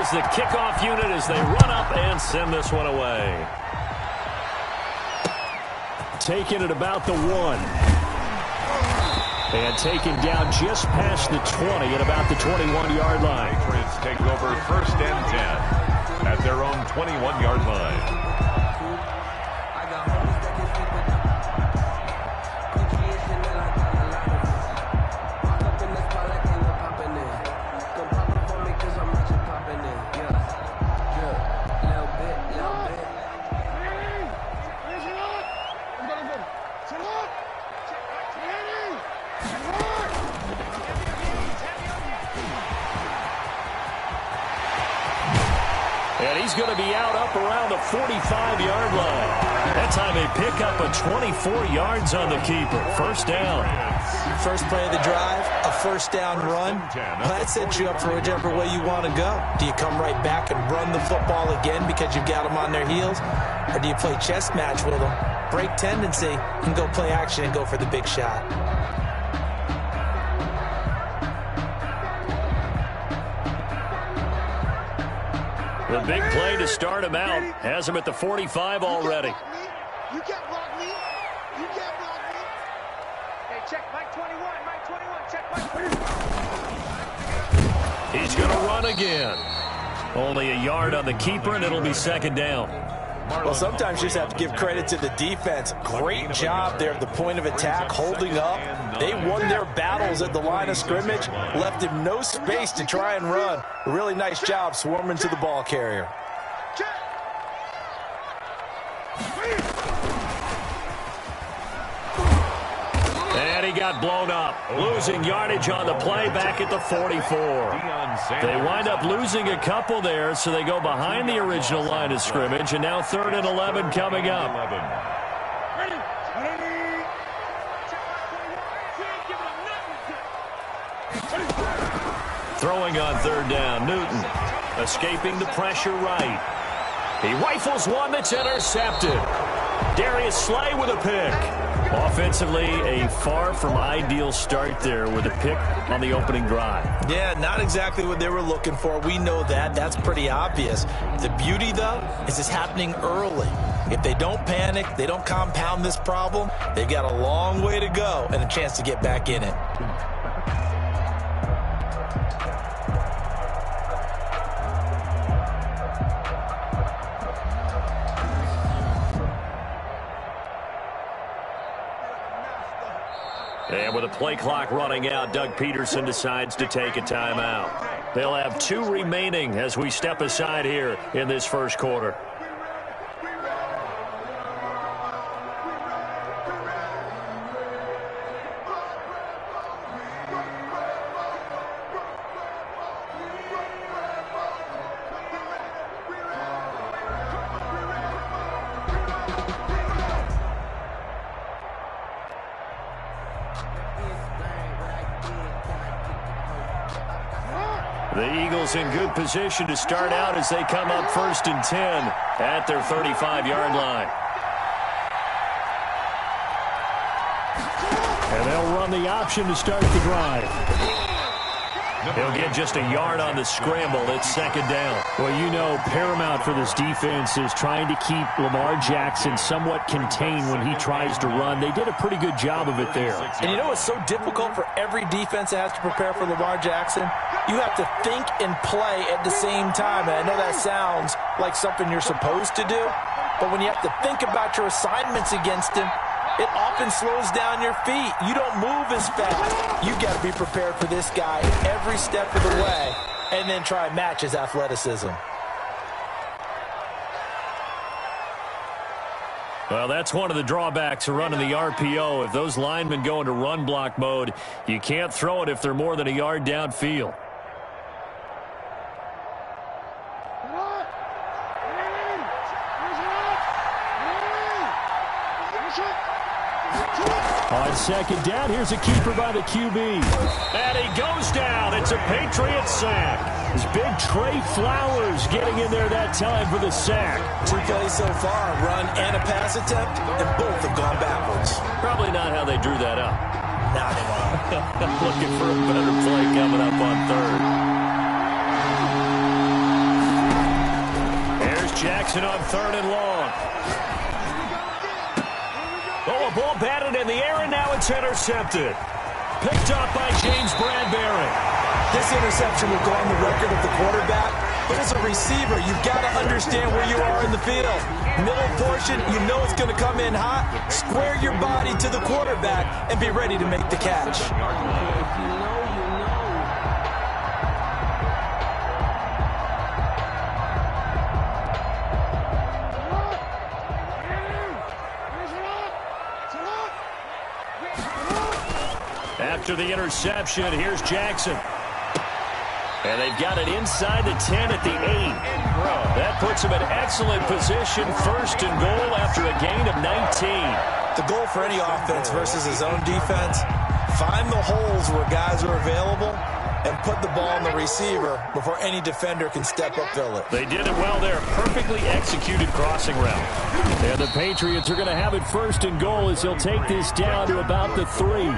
is the kickoff unit as they run up and send this one away. Taken at about the 1. And taken down just past the 20 at about the 21-yard line. Patriots take over 1st and 10 at their own 21-yard line. And he's going to be out up around the 45-yard line. That time they pick up a 24 yards on the keeper. 1st down. First play of the drive, a 1st down run. Well, that sets you up for whichever way you want to go. Do you come right back and run the football again because you've got them on their heels? Or do you play chess match with them, break tendency, and go play action and go for the big shot? The big play to start him out. Has him at the 45 already. You can't block me. You can't block me. Hey, check Mike 21. Mike 21. Check Mike 21. He's going to run again. Only a yard on the keeper, and it'll be 2nd down. Well, sometimes you just have to give credit to the defense. Great job there at the point of attack, holding up. They won their battles at the line of scrimmage, left him no space to try and run. A really nice job swarming to the ball carrier. And he got blown up, losing yardage on the play back at the 44. They wind up losing a couple there, so they go behind the original line of scrimmage, and now 3rd and 11 coming up. Throwing on 3rd down, Newton escaping the pressure right. He rifles one that's intercepted. Darius Slay with a pick. Offensively, a far from ideal start there with a pick on the opening drive. Yeah, not exactly what they were looking for. We know that. That's pretty obvious. The beauty, though, is it's happening early. If they don't panic, they don't compound this problem, they've got a long way to go and a chance to get back in it. And with a play clock running out, Doug Peterson decides to take a timeout. They'll have 2 remaining as we step aside here in this 1st quarter. The Eagles in good position to start out as they come up 1st and 10 at their 35-yard line. And they'll run the option to start the drive. He'll get just a yard on the scramble. It's 2nd down. Well, you know, paramount for this defense is trying to keep Lamar Jackson somewhat contained when he tries to run. They did a pretty good job of it there. And you know what's so difficult for every defense that has to prepare for Lamar Jackson? You have to think and play at the same time. And I know that sounds like something you're supposed to do, but when you have to think about your assignments against him, it often slows down your feet. You don't move as fast. You've got to be prepared for this guy every step of the way and then try and match his athleticism. Well, that's one of the drawbacks of running the RPO. If those linemen go into run block mode, you can't throw it if they're more than a yard downfield. On 2nd down, here's a keeper by the QB. And he goes down. It's a Patriot sack. It's big Trey Flowers getting in there that time for the sack. 2 plays so far, run and a pass attempt, and both have gone backwards. Probably not how they drew that up. Not at all. Looking for a better play coming up on 3rd. Jackson on 3rd and long. Oh, a ball batted in the air, and now it's intercepted. Picked up by James Bradbury. This interception will go on the record of the quarterback, but as a receiver, you've got to understand where you are in the field. Middle portion, you know it's going to come in hot. Square your body to the quarterback and be ready to make the catch. After the interception, here's Jackson. And they've got it inside the 10 at the 8. That puts him in excellent position, 1st and goal after a gain of 19. The goal for any offense versus his own defense, find the holes where guys are available and put the ball on the receiver before any defender can step up fill it. They did it well there. Perfectly executed crossing route. And the Patriots are going to have it 1st and goal as he'll take this down to about the 3.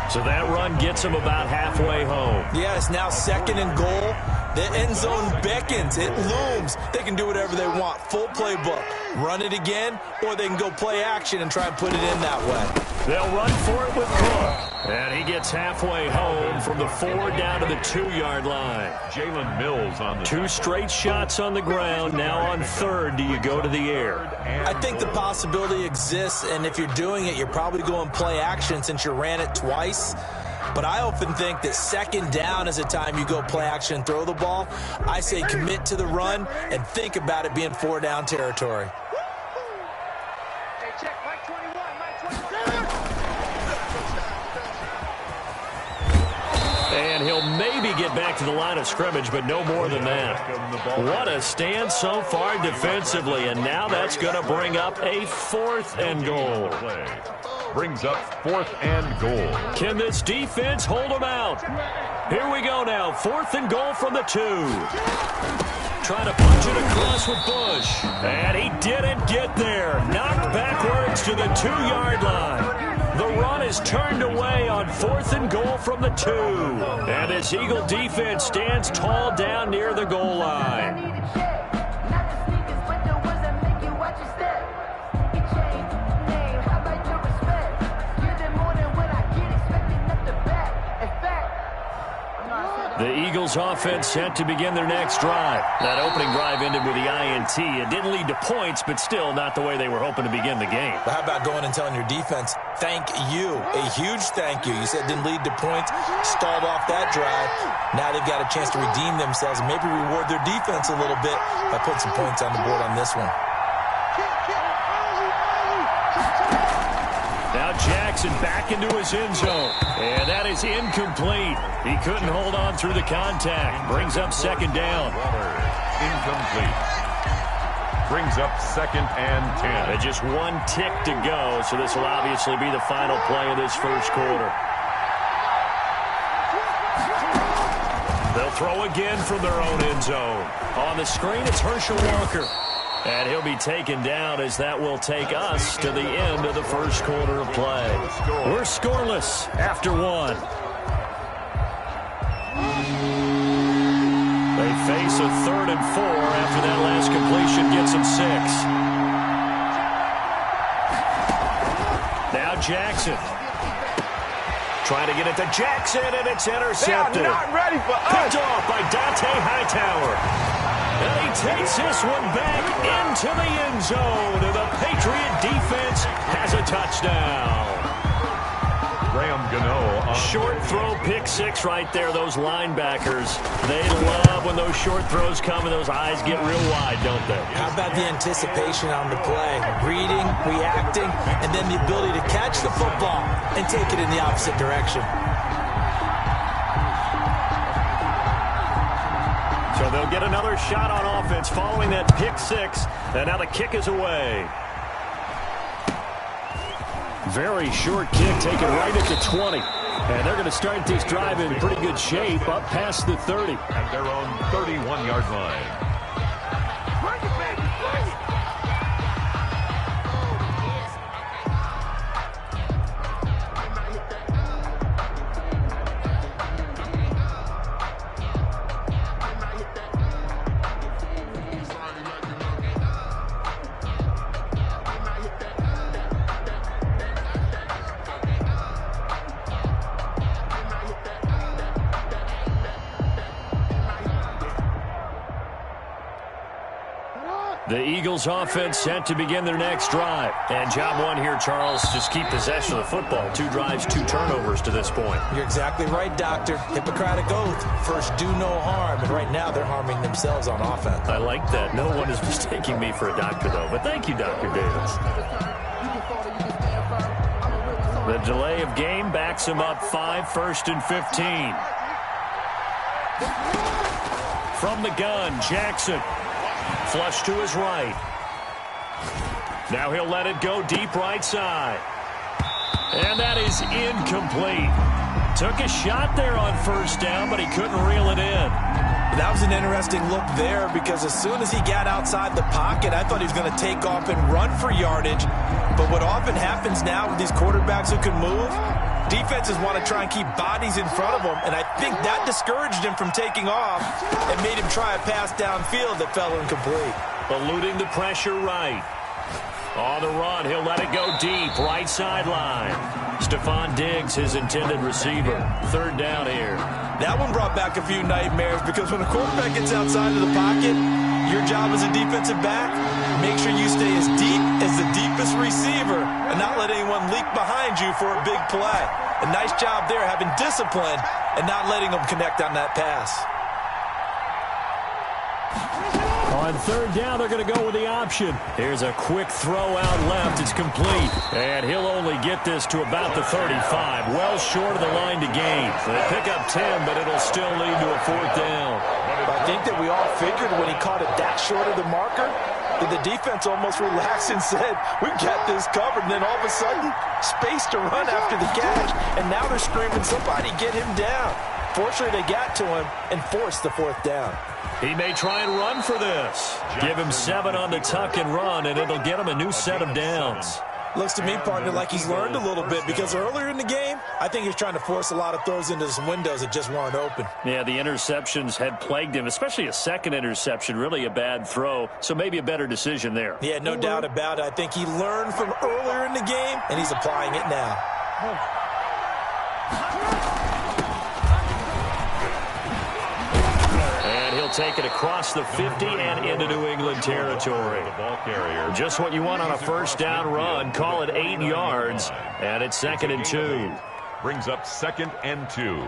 So that run gets him about halfway home. Yeah, it's now 2nd and goal. The end zone beckons. It looms. They can do whatever they want. Full playbook. Run it again, or they can go play action and try and put it in that way. They'll run for it with Cook. And he gets halfway home from the 4 down to the 2-yard line. Jalen Mills on the 2 straight shots on the ground. Now on 3rd, do you go to the air? I think the possibility exists, and if you're doing it, you're probably going play action since you ran it twice. But I often think that 2nd down is a time you go play action and throw the ball. I say commit to the run and think about it being 4 down territory. Hey, check, Mike 21, Mike 21. And he'll maybe get back to the line of scrimmage, but no more than that. What a stand so far defensively, and now that's going to bring up a 4th and goal. Brings up 4th and goal. Can this defense hold them out? Here we go now, 4th and goal from the 2. Trying to punch it across with Bush. And he didn't get there. Knocked backwards to the 2-yard line. The run is turned away on 4th and goal from the 2. And this Eagle defense stands tall down near the goal line. The Eagles offense set to begin their next drive. That opening drive ended with the INT. It didn't lead to points, but still not the way they were hoping to begin the game. But how about going and telling your defense, thank you, a huge thank you. You said it didn't lead to points, stalled off that drive. Now they've got a chance to redeem themselves and maybe reward their defense a little bit by putting some points on the board on this one. Now Jackson back into his end zone. And that is incomplete. He couldn't hold on through the contact. Brings up 2nd down. Incomplete. Brings up 2nd and 10. And just 1 tick to go, so this will obviously be the final play of this 1st quarter. They'll throw again from their own end zone. On the screen, it's Herschel Walker. And he'll be taken down as that will take us to the end of the 1st quarter of play. We're scoreless after 1. They face a 3rd and 4 after that last completion gets them 6. Now Jackson. Trying to get it to Jackson, and it's intercepted. They are not ready for us. Picked off by Dante Hightower. And he takes this one back into the end zone. And the Patriot defense has a touchdown. Graham Gano. Short throw, pick 6 right there. Those linebackers, they love when those short throws come and those eyes get real wide, don't they? How about the anticipation on the play? Reading, reacting, and then the ability to catch the football and take it in the opposite direction. So they'll get another shot on offense following that pick 6. And now the kick is away. Very short kick taken right at the 20. And they're going to start this drive in pretty good shape up past the 30. At their own 31-yard line. The Eagles offense set to begin their next drive. And job one here, Charles, just keep possession of the football. 2 drives, 2 turnovers to this point. You're exactly right, Doctor. Hippocratic oath. First, do no harm. And right now, they're harming themselves on offense. I like that. No one is mistaking me for a doctor, though. But thank you, Dr. Davis. The delay of game backs him up 5, 1st and 15. From the gun, Jackson. Flush to his right. Now he'll let it go deep right side. And that is incomplete. Took a shot there on 1st down, but he couldn't reel it in. That was an interesting look there because as soon as he got outside the pocket, I thought he was going to take off and run for yardage. But what often happens now with these quarterbacks who can move, defenses want to try and keep bodies in front of them, and I think that discouraged him from taking off and made him try a pass downfield that fell incomplete. Eluding the pressure right. On the run, he'll let it go deep, right sideline. Stephon Diggs, his intended receiver. 3rd down here. That one brought back a few nightmares because when a quarterback gets outside of the pocket, your job as a defensive back, make sure you stay as deep as the deepest receiver and not let anyone leak behind you for a big play. A nice job there having discipline and not letting them connect on that pass. On 3rd down, they're going to go with the option. Here's a quick throw out left. It's complete. And he'll only get this to about the 35. Well short of the line to gain. They pick up 10, but it'll still lead to a 4th down. I think that we all figured when he caught it that short of the marker, that the defense almost relaxed and said, we got this covered. And then all of a sudden, space to run after the catch. And now they're screaming, somebody get him down. Fortunately, they got to him and forced the 4th down. He may try and run for this. Give him 7 on the tuck and run, and it'll get him a new set of downs. Looks to me, partner, like he's learned a little bit because earlier in the game, I think he was trying to force a lot of throws into some windows that just weren't open. Yeah, the interceptions had plagued him, especially a second interception, really a bad throw. So maybe a better decision there. Yeah, no doubt about it. I think he learned from earlier in the game, and he's applying it now. He'll take it across the 50 and into New England territory. Just what you want on a 1st down run. Call it 8 yards, and it's 2nd and 2. Brings up 2nd and 2.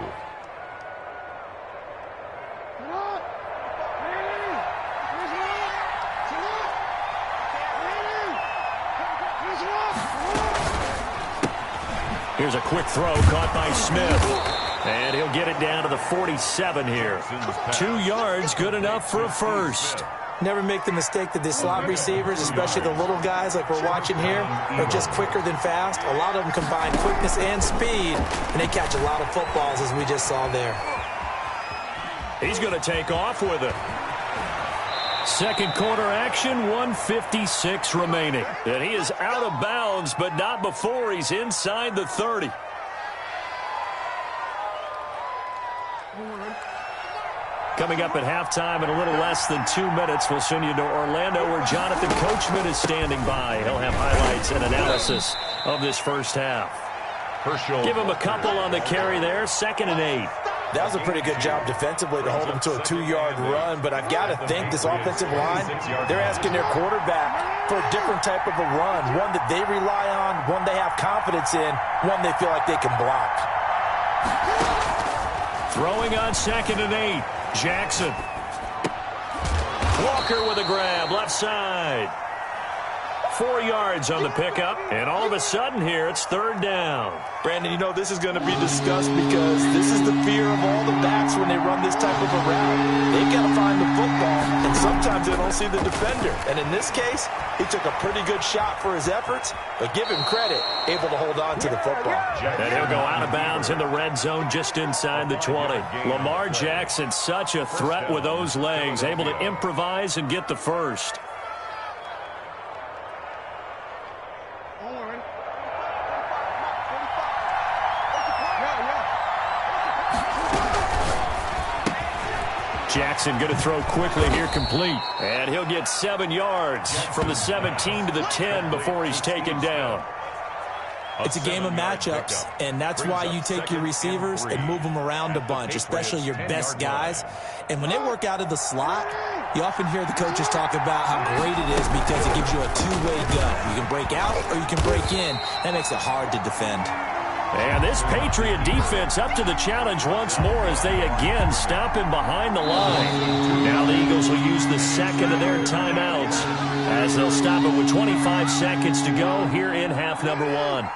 Here's a quick throw caught by Smith. And he'll get it down to the 47 here. 2 yards, good enough for a 1st. Never make the mistake that the slot receivers, especially the little guys like we're watching here, are just quicker than fast. A lot of them combine quickness and speed, and they catch a lot of footballs, as we just saw there. He's going to take off with it. 2nd quarter action, 1:56 remaining. And he is out of bounds, but not before he's inside the 30. Coming up at halftime in a little less than 2 minutes, we'll send you to Orlando where Jonathan Coachman is standing by. He'll have highlights and analysis of this 1st half. Give him a couple on the carry there, 2nd and 8. That was a pretty good job defensively to hold him to a 2-yard run, but I've got to think this offensive line, they're asking their quarterback for a different type of a run, one that they rely on, one they have confidence in, one they feel like they can block. Throwing on 2nd and 8. Jackson. Walker with a grab, left side. 4 yards on the pickup, and all of a sudden here, it's 3rd down. Brandon, you know this is going to be discussed because this is the fear of all the backs when they run this type of a route. They've got to find the football, and sometimes they don't see the defender. And in this case, he took a pretty good shot for his efforts, but give him credit, able to hold on to the football. And he'll go out of bounds in the red zone just inside the 20. Lamar Jackson, such a threat with those legs, able to improvise and get the 1st. Jackson going to throw quickly here, complete. And he'll get 7 yards from the 17 to the 10 before he's taken down. It's a game of matchups, and that's why you take your receivers and move them around a bunch, especially your best guys. And when they work out of the slot, you often hear the coaches talk about how great it is because it gives you a two-way gun. You can break out or you can break in. That makes it hard to defend. And this Patriot defense up to the challenge once more as they again stop him behind the line. Now the Eagles will use the second of their timeouts as they'll stop it with 25 seconds to go here in half number one.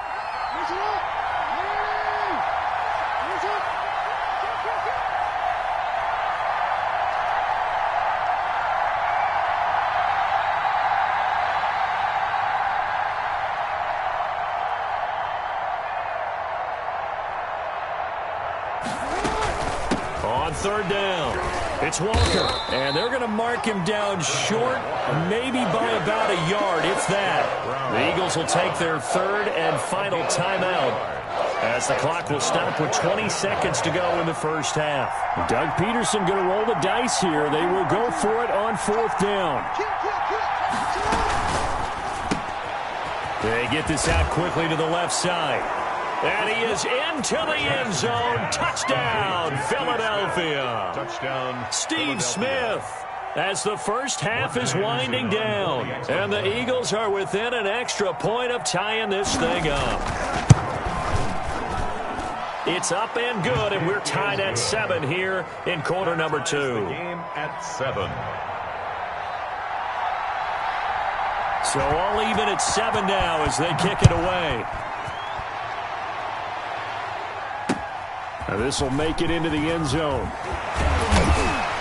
Third down. It's Walker, and they're going to mark him down short, maybe by about a yard, if that. The Eagles will take their third and final timeout as the clock will stop with 20 seconds to go in the first half. Doug Peterson going to roll the dice here. They will go for it on fourth down. They get this out quickly to the left side. And he is into the end zone. Touchdown, Philadelphia. Touchdown, Steve Smith, as the first half is winding down. And the Eagles are within an extra point of tying this thing up. It's up and good, and we're tied at 7 here in quarter number 2. The game at 7. So all even at 7 now as they kick it away. Now this will make it into the end zone.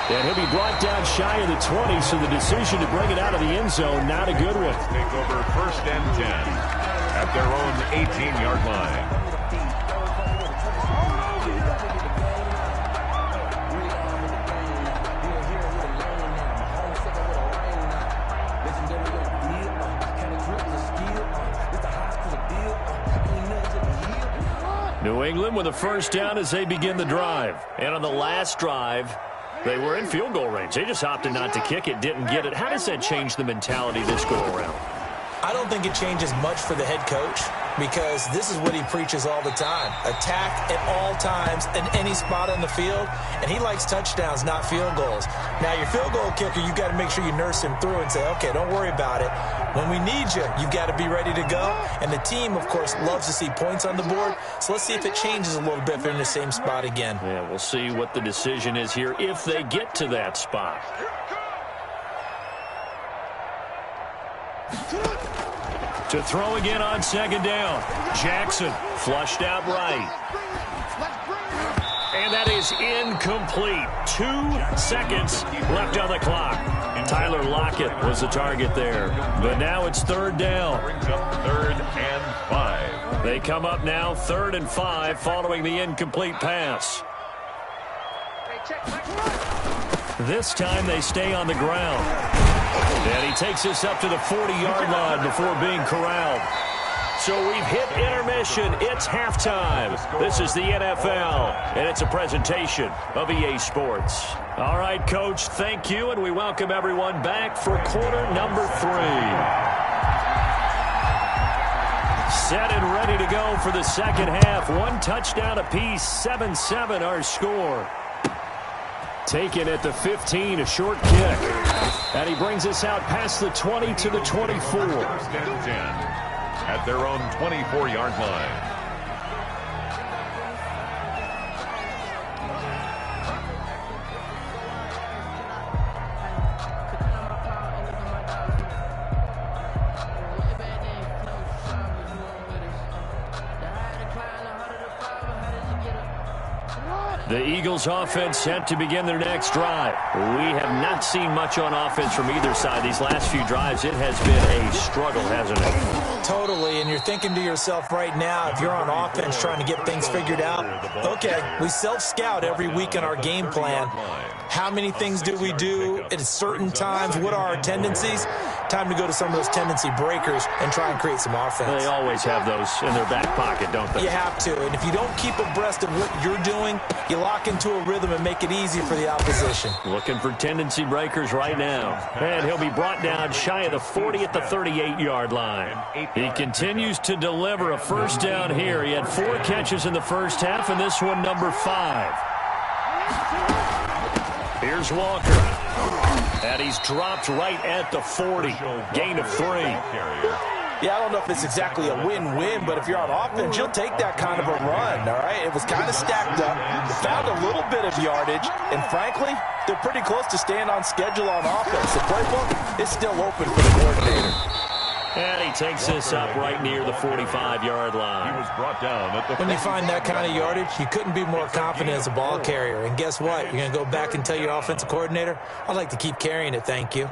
And he'll be brought down shy of the 20, so the decision to bring it out of the end zone, not a good one. Take over first and 10 at their own 18-yard line. New England with a first down as they begin the drive. And on the last drive, they were in field goal range. They just opted not to kick it, didn't get it. How does that change the mentality this go around? I don't think it changes much for the head coach because this is what he preaches all the time. Attack at all times in any spot on the field, and he likes touchdowns, not field goals. Now, your field goal kicker, you've got to make sure you nurse him through and say, okay, don't worry about it. When we need you, you've got to be ready to go. And the team, of course, loves to see points on the board. So let's see if it changes a little bit if they're in the same spot again. Yeah, we'll see what the decision is here if they get to that spot. To throw again on second down. Jackson flushed out right. And that is incomplete. 2 seconds left on the clock. Tyler Lockett was the target there. But now it's third down. Brings up third and 5. They come up now third and 5 following the incomplete pass. This time they stay on the ground. And he takes us up to the 40-yard line before being corralled. So we've hit intermission. It's halftime. This is the NFL, and it's a presentation of EA Sports. All right, Coach, thank you, and we welcome everyone back for quarter number 3. Set and ready to go for the second half. 1 touchdown apiece, 7-7 our score. Taken at the 15, a short kick. And he brings us out past the 20 to the 24. First and 10 at their own 24-yard line. The Eagles offense set to begin their next drive. We have not seen much on offense from either side these last few drives. It has been a struggle, hasn't it? Totally, and you're thinking to yourself right now, if you're on offense trying to get things figured out, okay, we self-scout every week in our game plan. How many things do we do at certain times? What are our tendencies? Time to go to some of those tendency breakers and try and create some offense. They always have those in their back pocket, don't they? You have to. And if you don't keep abreast of what you're doing, you lock into a rhythm and make it easy for the opposition. Looking for tendency breakers right now. And he'll be brought down shy of the 40 at the 38-yard line. He continues to deliver a first down here. He had 4 catches in the first half, and this one number 5. Here's Walker. And he's dropped right at the 40. Gain of 3. Yeah, I don't know if it's exactly a win-win, but if you're on offense, you'll take that kind of a run, all right? It was kind of stacked up, found a little bit of yardage, and frankly, they're pretty close to staying on schedule on offense. The playbook is still open for the coordinator. And he takes this up right near the 45-yard line. He was brought down at the When you find that kind of yardage, you couldn't be more confident as a ball carrier. And guess what? You're going to go back and tell your offensive coordinator, I'd like to keep carrying it, thank you.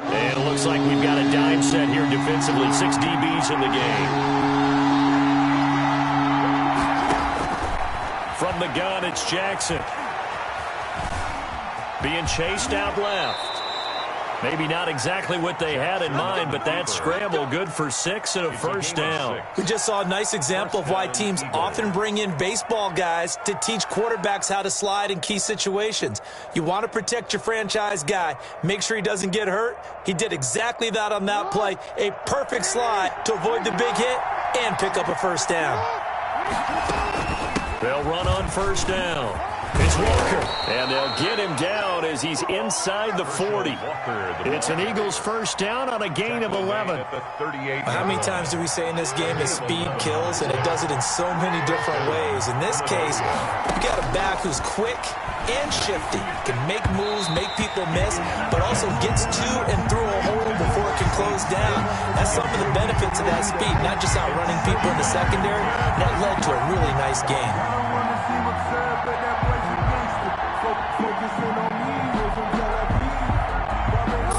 And it looks like we've got a dime set here defensively. 6 DBs in the game. From the gun, it's Jackson. Being chased out left. Maybe not exactly what they had in mind, but that scramble good for 6 and a first down. We just saw a nice example of why teams often bring in baseball guys to teach quarterbacks how to slide in key situations. You want to protect your franchise guy. Make sure he doesn't get hurt. He did exactly that on that play. A perfect slide to avoid the big hit and pick up a first down. They'll run on first down. It's Walker, and they'll get him down as he's inside the 40. It's an Eagles first down on a gain of 11. How many times do we say in this game that speed kills, and it does it in so many different ways? In this case, you got a back who's quick and shifty, can make moves, make people miss, but also gets to and through a hole before it can close down. That's some of the benefits of that speed, not just outrunning people in the secondary. That led to a really nice game.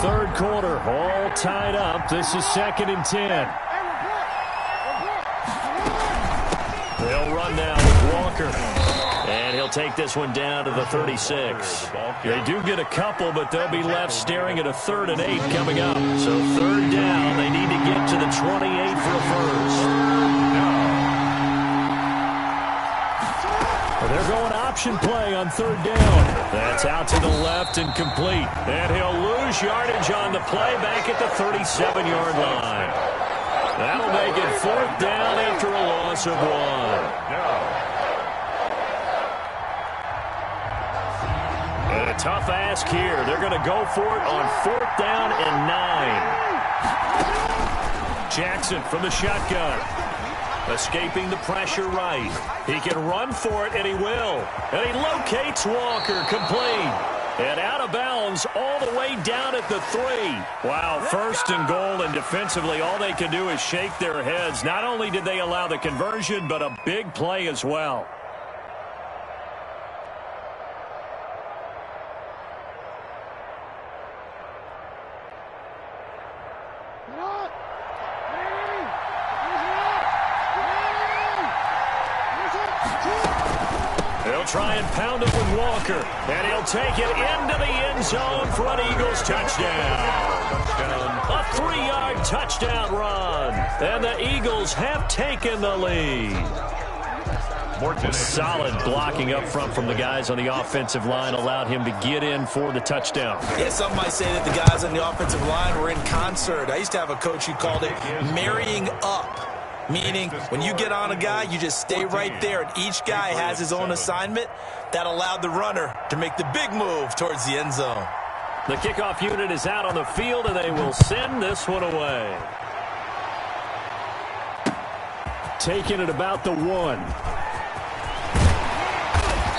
Third quarter, all tied up. This is 2nd and 10. They'll run now with Walker. And he'll take this one down to the 36. They do get a couple, but they'll be left staring at a 3rd and 8 coming up. So 3rd down, they need to get to the 28 for a first. They're going option play on 3rd down. That's out to the left and complete. And he'll lose yardage on the play back at the 37-yard line. That'll make it 4th down after a loss of 1. And a tough ask here. They're going to go for it on 4th down and 9. Jackson from the shotgun. Escaping the pressure right. He can run for it, and he will. And he locates Walker, complete. And out of bounds all the way down at the 3. Wow, 1st and goal, and defensively all they can do is shake their heads. Not only did they allow the conversion, but a big play as well. Try and pound it with Walker, and he'll take it into the end zone for an Eagles touchdown. A 3-yard touchdown run, and the Eagles have taken the lead. Solid blocking up front from the guys on the offensive line allowed him to get in for the touchdown. Yeah, some might say that the guys on the offensive line were in concert. I used to have a coach who called it marrying up. Meaning, when you get on a guy, you just stay right there, and each guy has his own assignment. That allowed the runner to make the big move towards the end zone. The kickoff unit is out on the field, and they will send this one away. Taking it about the 1.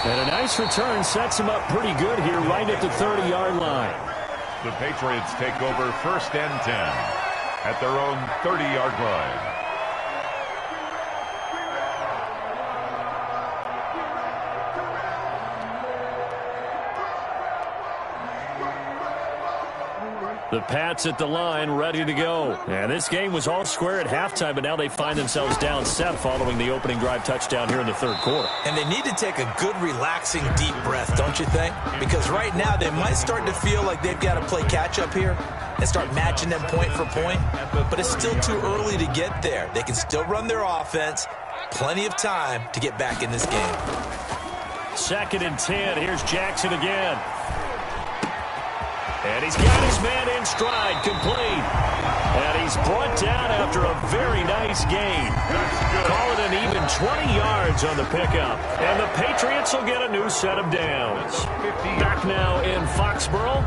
And a nice return sets him up pretty good here right at the 30-yard line. The Patriots take over 1st and 10 at their own 30-yard line. The Pats at the line, ready to go. And this game was all square at halftime, but now they find themselves down 7 following the opening drive touchdown here in the third quarter. And they need to take a good, relaxing, deep breath, don't you think? Because right now they might start to feel like they've got to play catch-up here and start matching them point for point. But it's still too early to get there. They can still run their offense. Plenty of time to get back in this game. 2nd and 10. Here's Jackson again. And he's got his man in stride, complete. And he's brought down after a very nice gain. Call it an even 20 yards on the pickup. And the Patriots will get a new set of downs. Back now in Foxborough.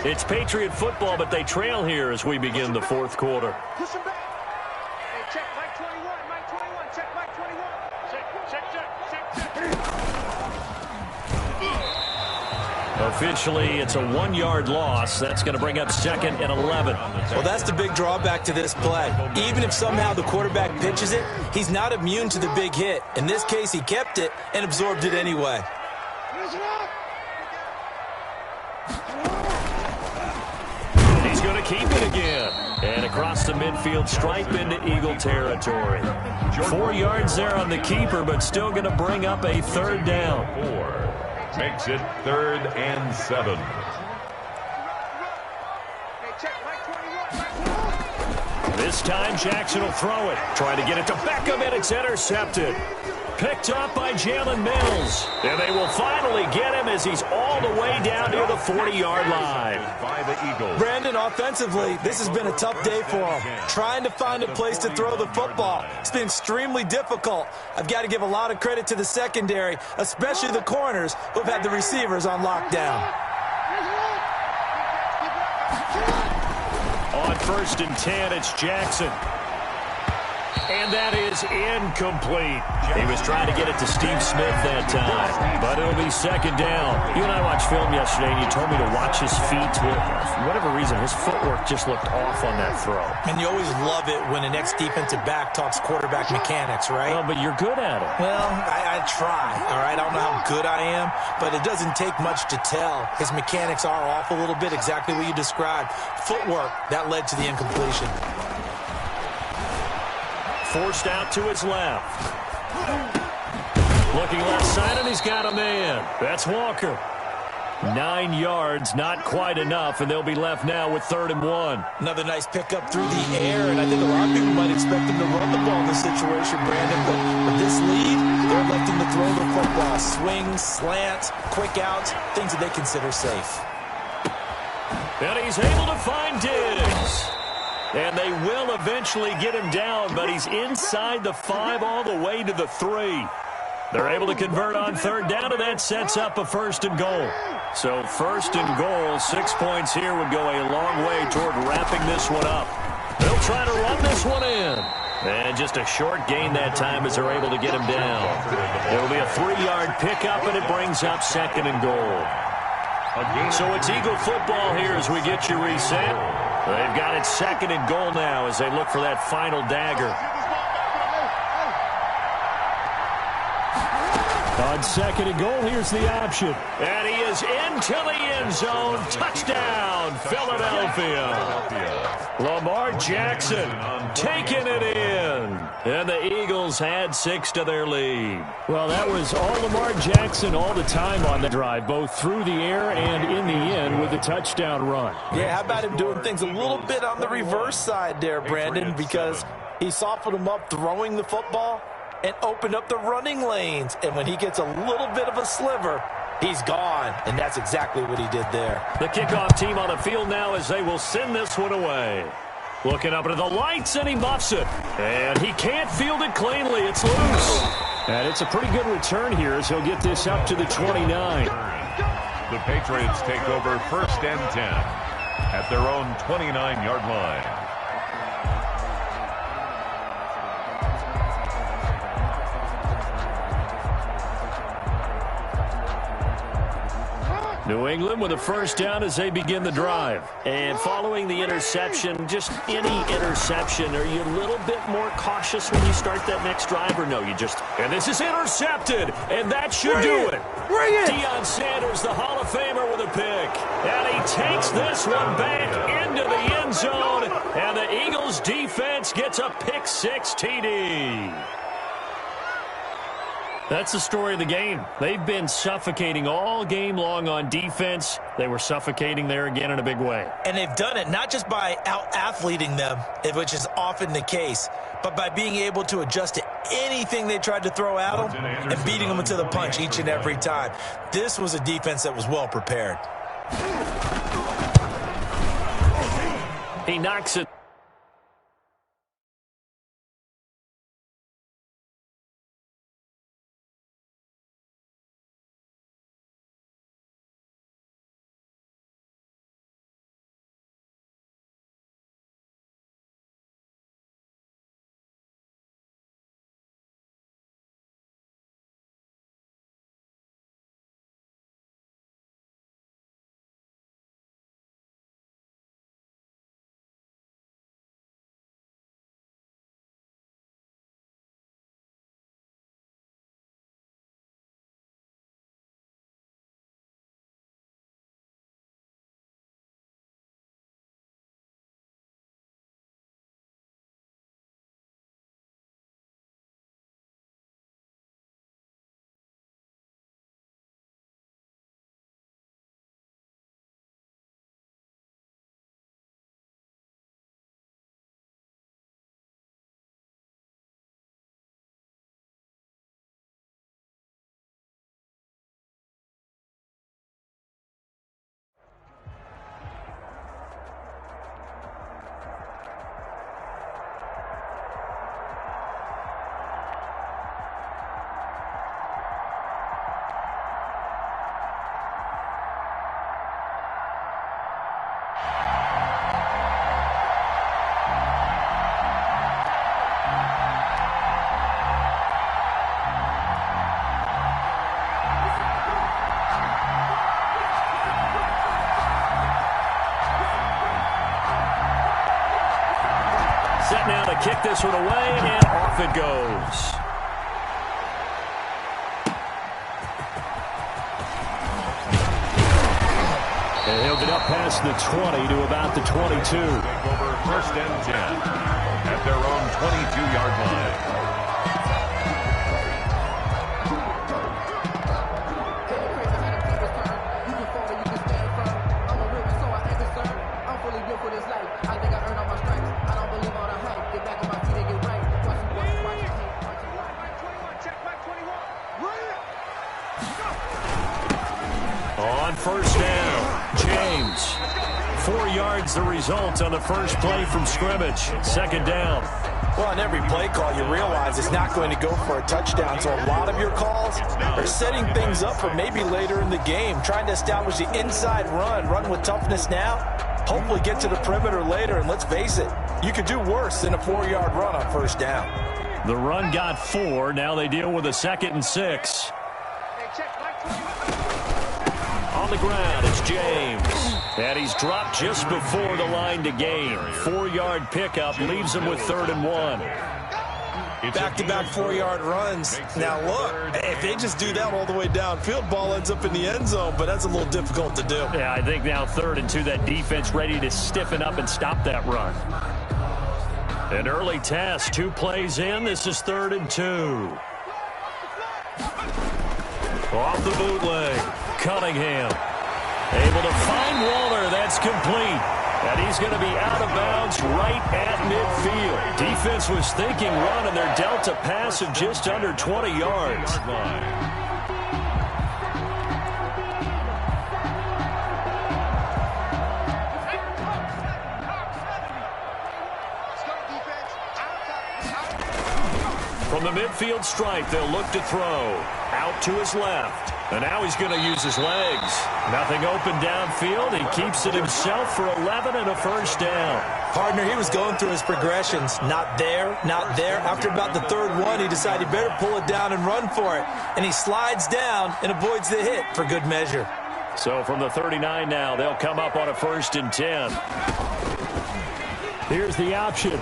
It's Patriot football, but they trail here as we begin the fourth quarter. Push him back. Hey, check Mike 21. Mike 21. Check Mike 21. Check. Officially, it's a 1-yard loss. That's going to bring up 2nd and 11. Well, that's the big drawback to this play. Even if somehow the quarterback pitches it, he's not immune to the big hit. In this case, he kept it and absorbed it anyway. He's going to keep it again. And across the midfield stripe into Eagle territory. 4 yards there on the keeper, but still going to bring up a 3rd down. 4 makes it 3rd and 7. This time Jackson will throw it. Trying to get it to Beckham, and it's intercepted. Picked up by Jalen Mills. And they will finally get him as he's all the way down near the 40-yard line. By the Eagles. Brandon, offensively, this has been a tough day for him. Trying to find a place to throw the football. It's been extremely difficult. I've got to give a lot of credit to the secondary, especially the corners who have had the receivers on lockdown. On 1st and 10, it's Jackson. And that is incomplete. He was trying to get it to Steve Smith that time, but it'll be 2nd down. You and I watched film yesterday, and you told me to watch his feet. For whatever reason, his footwork just looked off on that throw. And you always love it when the next defensive back talks quarterback mechanics, right? Well, but you're good at it. Well, I try, all right? I don't know how good I am, but it doesn't take much to tell. His mechanics are off a little bit, exactly what you described. Footwork, that led to the incompletion. Forced out to his left. Looking left side, and he's got a man. That's Walker. 9 yards, not quite enough, and they'll be left now with 3rd and 1. Another nice pickup through the air, and I think a lot of people might expect him to run the ball in this situation, Brandon, but with this lead, they're electing to throw the football. Swings, slants, quick outs, things that they consider safe. And he's able to find Diggs. And they will eventually get him down, but he's inside the 5 all the way to the 3. They're able to convert on 3rd down, and that sets up a 1st and goal. So 1st and goal, 6 points here would go a long way toward wrapping this one up. They'll try to run this one in. And just a short gain that time as they're able to get him down. It'll be a 3-yard pickup, and it brings up 2nd and goal. So it's Eagle football here as we get you reset. They've got it 2nd and goal now as they look for that final dagger. On 2nd and goal, here's the option. And he is into the end zone. Touchdown, Philadelphia. Lamar Jackson taking it in. And the Eagles had 6 to their lead. Well, that was all Lamar Jackson all the time on the drive, both through the air and in the end with a touchdown run. Yeah, how about him doing things a little bit on the reverse side there, Brandon, because he softened him up throwing the football and opened up the running lanes. And when he gets a little bit of a sliver, he's gone. And that's exactly what he did there. The kickoff team on the field now as they will send this one away. Looking up into the lights, and he muffs it. And he can't field it cleanly. It's loose. And it's a pretty good return here as he'll get this up to the 29. The Patriots take over 1st and 10 at their own 29-yard line. New England with a 1st down as they begin the drive. And following the interception, just any interception, are you a little bit more cautious when you start that next drive or no? You just, and this is intercepted, and that should do it. Bring it! Deion Sanders, the Hall of Famer, with a the pick. And he takes this one back into the end zone. And the Eagles defense gets a pick six TD. That's the story of the game. They've been suffocating all game long on defense. They were suffocating there again in a big way. And they've done it not just by out-athleting them, which is often the case, but by being able to adjust to anything they tried to throw at them and beating them into the punch each and every time. This was a defense that was well prepared. He knocks it. Set now to kick this one away, and off it goes. And he'll get up past the 20 to about the 22. Take over first and 10 at their own 22-yard line. On first down, James. 4 yards the result on the first play from scrimmage. Second down. Well, on every play call, you realize it's not going to go for a touchdown, so a lot of your calls are setting things up for maybe later in the game, trying to establish the inside run with toughness now, hopefully get to the perimeter later, and let's face it, you could do worse than a 4-yard run on first down. The run got 4. Now they deal with a 2nd and 6. On the ground, it's James. And he's dropped just before the line to gain. 4-yard pickup leaves him with 3rd and 1. Back-to-back 4-yard runs. Now, look, if they just do that all the way downfield, ball ends up in the end zone, but that's a little difficult to do. Yeah, I think now 3rd and 2, that defense ready to stiffen up and stop that run. An early test, 2 plays in. This is 3rd and 2. Off the bootleg, Cunningham. Able to find Waller. That's complete. And he's going to be out of bounds right at midfield. Defense was thinking run, and they're dealt a pass of just under 20 yards. From the midfield stripe, they'll look to throw. Out to his left. And now he's going to use his legs. Nothing open downfield. He keeps it himself for 11 and a first down. Partner, he was going through his progressions. Not there, not there. After about the 3rd one, he decided he better pull it down and run for it. And he slides down and avoids the hit for good measure. So from the 39 now, they'll come up on a 1st and 10. Here's the option.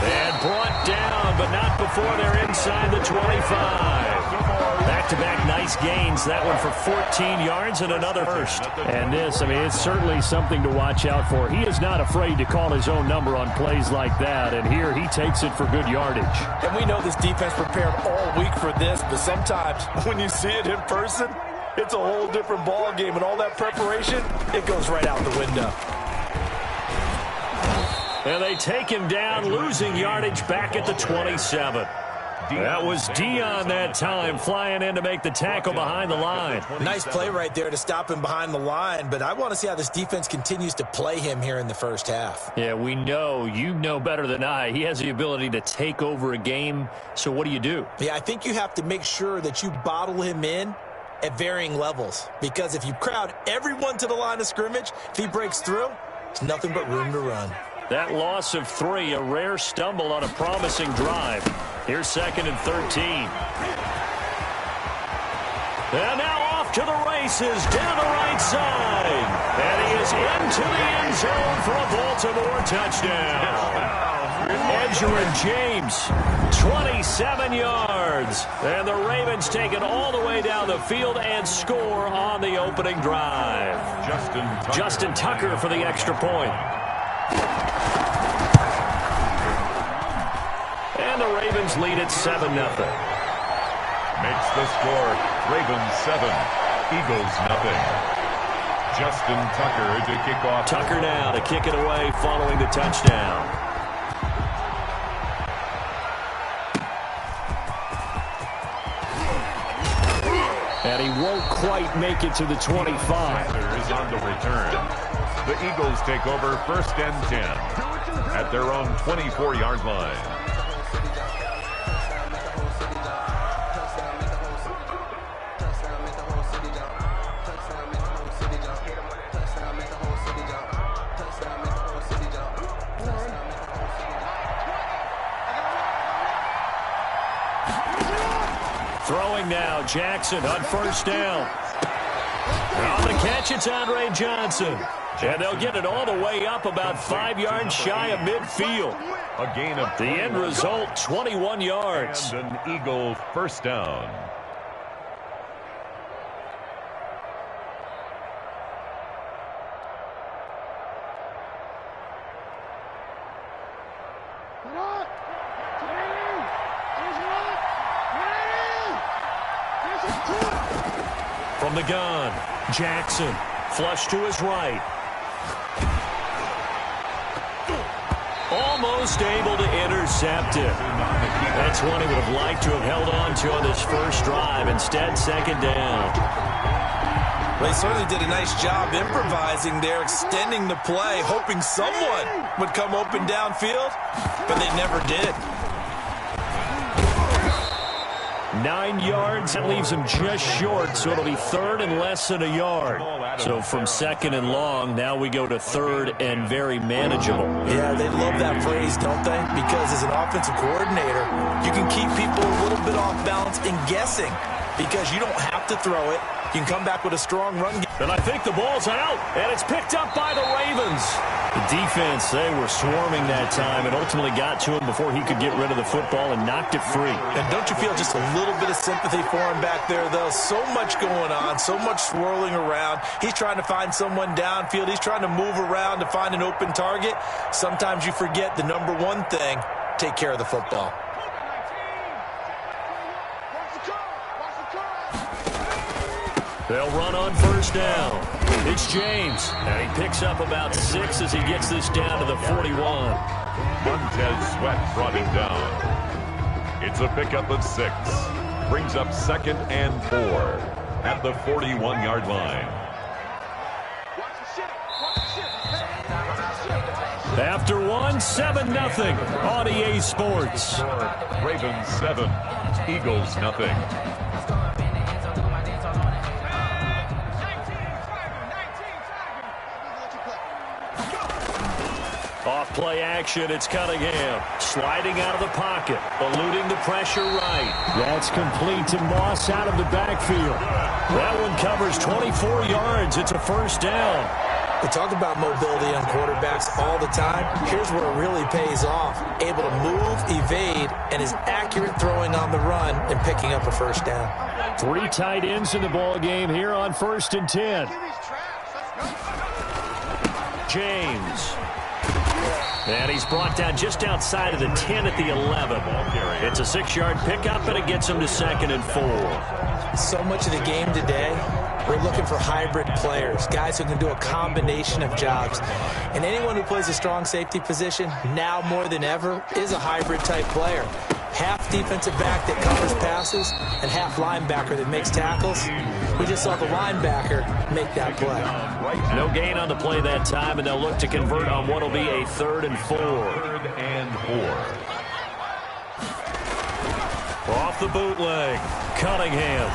And brought down, but not before they're inside the 25. Back-to-back nice gains. That one for 14 yards and another first. And this, I mean, it's certainly something to watch out for. He is not afraid to call his own number on plays like that. And here he takes it for good yardage. And we know this defense prepared all week for this, but sometimes when you see it in person, it's a whole different ball game. And all that preparation, it goes right out the window. And they take him down, losing yardage back at the 27. That was Dion that time, flying in to make the tackle behind the line. Nice play right there to stop him behind the line, but I want to see how this defense continues to play him here in the first half. Yeah, we know. You know better than I. He has the ability to take over a game, so what do? Yeah, I think you have to make sure that you bottle him in at varying levels, because if you crowd everyone to the line of scrimmage, if he breaks through, it's nothing but room to run. That loss of 3, a rare stumble on a promising drive. Here's 2nd and 13. And now off to the races, down the right side. And he is into the end zone for a Baltimore touchdown. Edgerrin James, 27 yards. And the Ravens take it all the way down the field and score on the opening drive. Justin Tucker for the extra point. And the Ravens lead at 7-0. Makes the score Ravens 7, Eagles nothing. Justin Tucker to kick off. Tucker now to kick it away following the touchdown. And he won't quite make it to the 25. Is on the return. The Eagles take over 1st and 10 at their own 24-yard line. Throwing now, Jackson on 1st down. On the catch, it's Andre Johnson. And they'll get it all the way up about 5 yards shy of midfield. A gain of the end result, 21 yards. And an Eagle 1st down. From the gun, Jackson, flush to his right. Almost able to intercept it. That's one he would have liked to have held on to on this first drive. Instead, 2nd down. Well, he certainly did a nice job improvising there, extending the play, hoping someone would come open downfield, but they never did. 9 yards, that leaves him just short, so it'll be 3rd and less than a yard. So from 2nd and long, now we go to 3rd and very manageable. Yeah, they love that phrase, don't they? Because as an offensive coordinator, you can keep people a little bit off balance and guessing, because you don't have to throw it. You can come back with a strong run game. And I think the ball's out, and it's picked up by the Ravens. The defense, they were swarming that time and ultimately got to him before he could get rid of the football and knocked it free. And don't you feel just a little bit of sympathy for him back there, though? So much going on, so much swirling around. He's trying to find someone downfield. He's trying to move around to find an open target. Sometimes you forget the number one thing, take care of the football. They'll run on 1st down. It's James, and he picks up about 6 as he gets this down to the 41. Montez Sweat brought him down. It's a pickup of 6. Brings up 2nd and 4 at the 41-yard line. After one, 7-0 on EA Sports. Ravens 7, Eagles nothing. Off play action, it's Cunningham. Sliding out of the pocket, eluding the pressure right. That's complete to Moss out of the backfield. That one covers 24 yards. It's a 1st down. We talk about mobility on quarterbacks all the time. Here's where it really pays off. Able to move, evade, and is accurate throwing on the run and picking up a first down. 3 tight ends in the ball game here on 1st and 10. James. And he's brought down just outside of the 10 at the 11. It's a 6-yard pickup, and it gets him to 2nd and 4. So much of the game today, we're looking for hybrid players, guys who can do a combination of jobs. And anyone who plays a strong safety position, now more than ever, is a hybrid-type player. Half defensive back that covers passes and half linebacker that makes tackles. We just saw the linebacker make that play. No gain on the play that time, and they'll look to convert on what will be a 3rd and 4. 3rd and 4. Off the bootleg. Cunningham.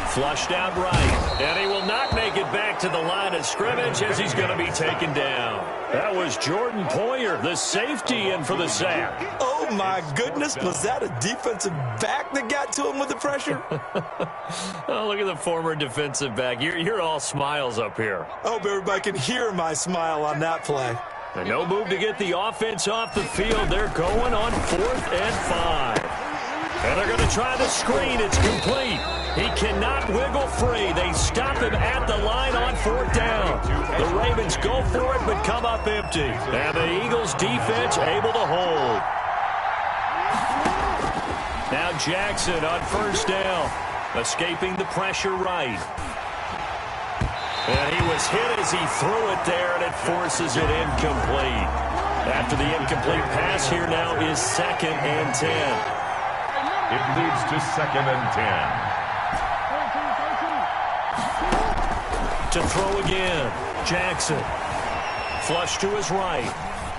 Flushed out right. And he will not make it back to the line of scrimmage as he's going to be taken down. That was Jordan Poyer, the safety, in for the sack. Oh, my goodness. Was that a defensive back that got to him with the pressure? Oh, look at the former defensive back. You're all smiles up here. I hope everybody can hear my smile on that play. And no move to get the offense off the field. They're going on 4th and 5. And they're going to try the screen. It's complete. He cannot wiggle free. They stop him at the line on 4th down. The Ravens go for it but come up empty. And the Eagles defense able to hold. Now Jackson on 1st down. Escaping the pressure right. And he was hit as he threw it there, and it forces it incomplete. After the incomplete pass, here now is 2nd and 10. It leads to 2nd and 10. To throw again, Jackson. Flush to his right.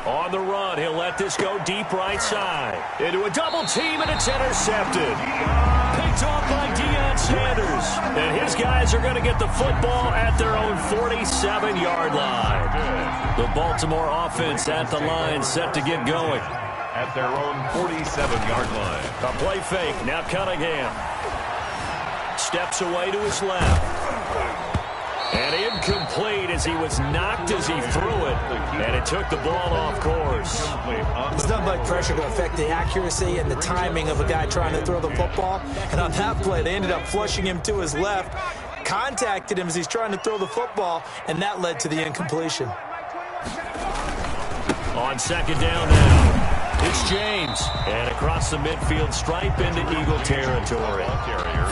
On the run, he'll let this go deep right side. Into a double team, and it's intercepted. Picked off by Deion Sanders. And his guys are going to get the football at their own 47-yard line. The Baltimore offense at the line, set to get going. At their own 47-yard line. A play fake, now Cunningham. Steps away to his left. And incomplete as he was knocked as he threw it. And it took the ball off course. It's not like pressure to affect the accuracy and the timing of a guy trying to throw the football. And on that play, they ended up flushing him to his left, contacted him as he's trying to throw the football, and that led to the incompletion. On 2nd down now. It's James. And across the midfield stripe into Eagle territory.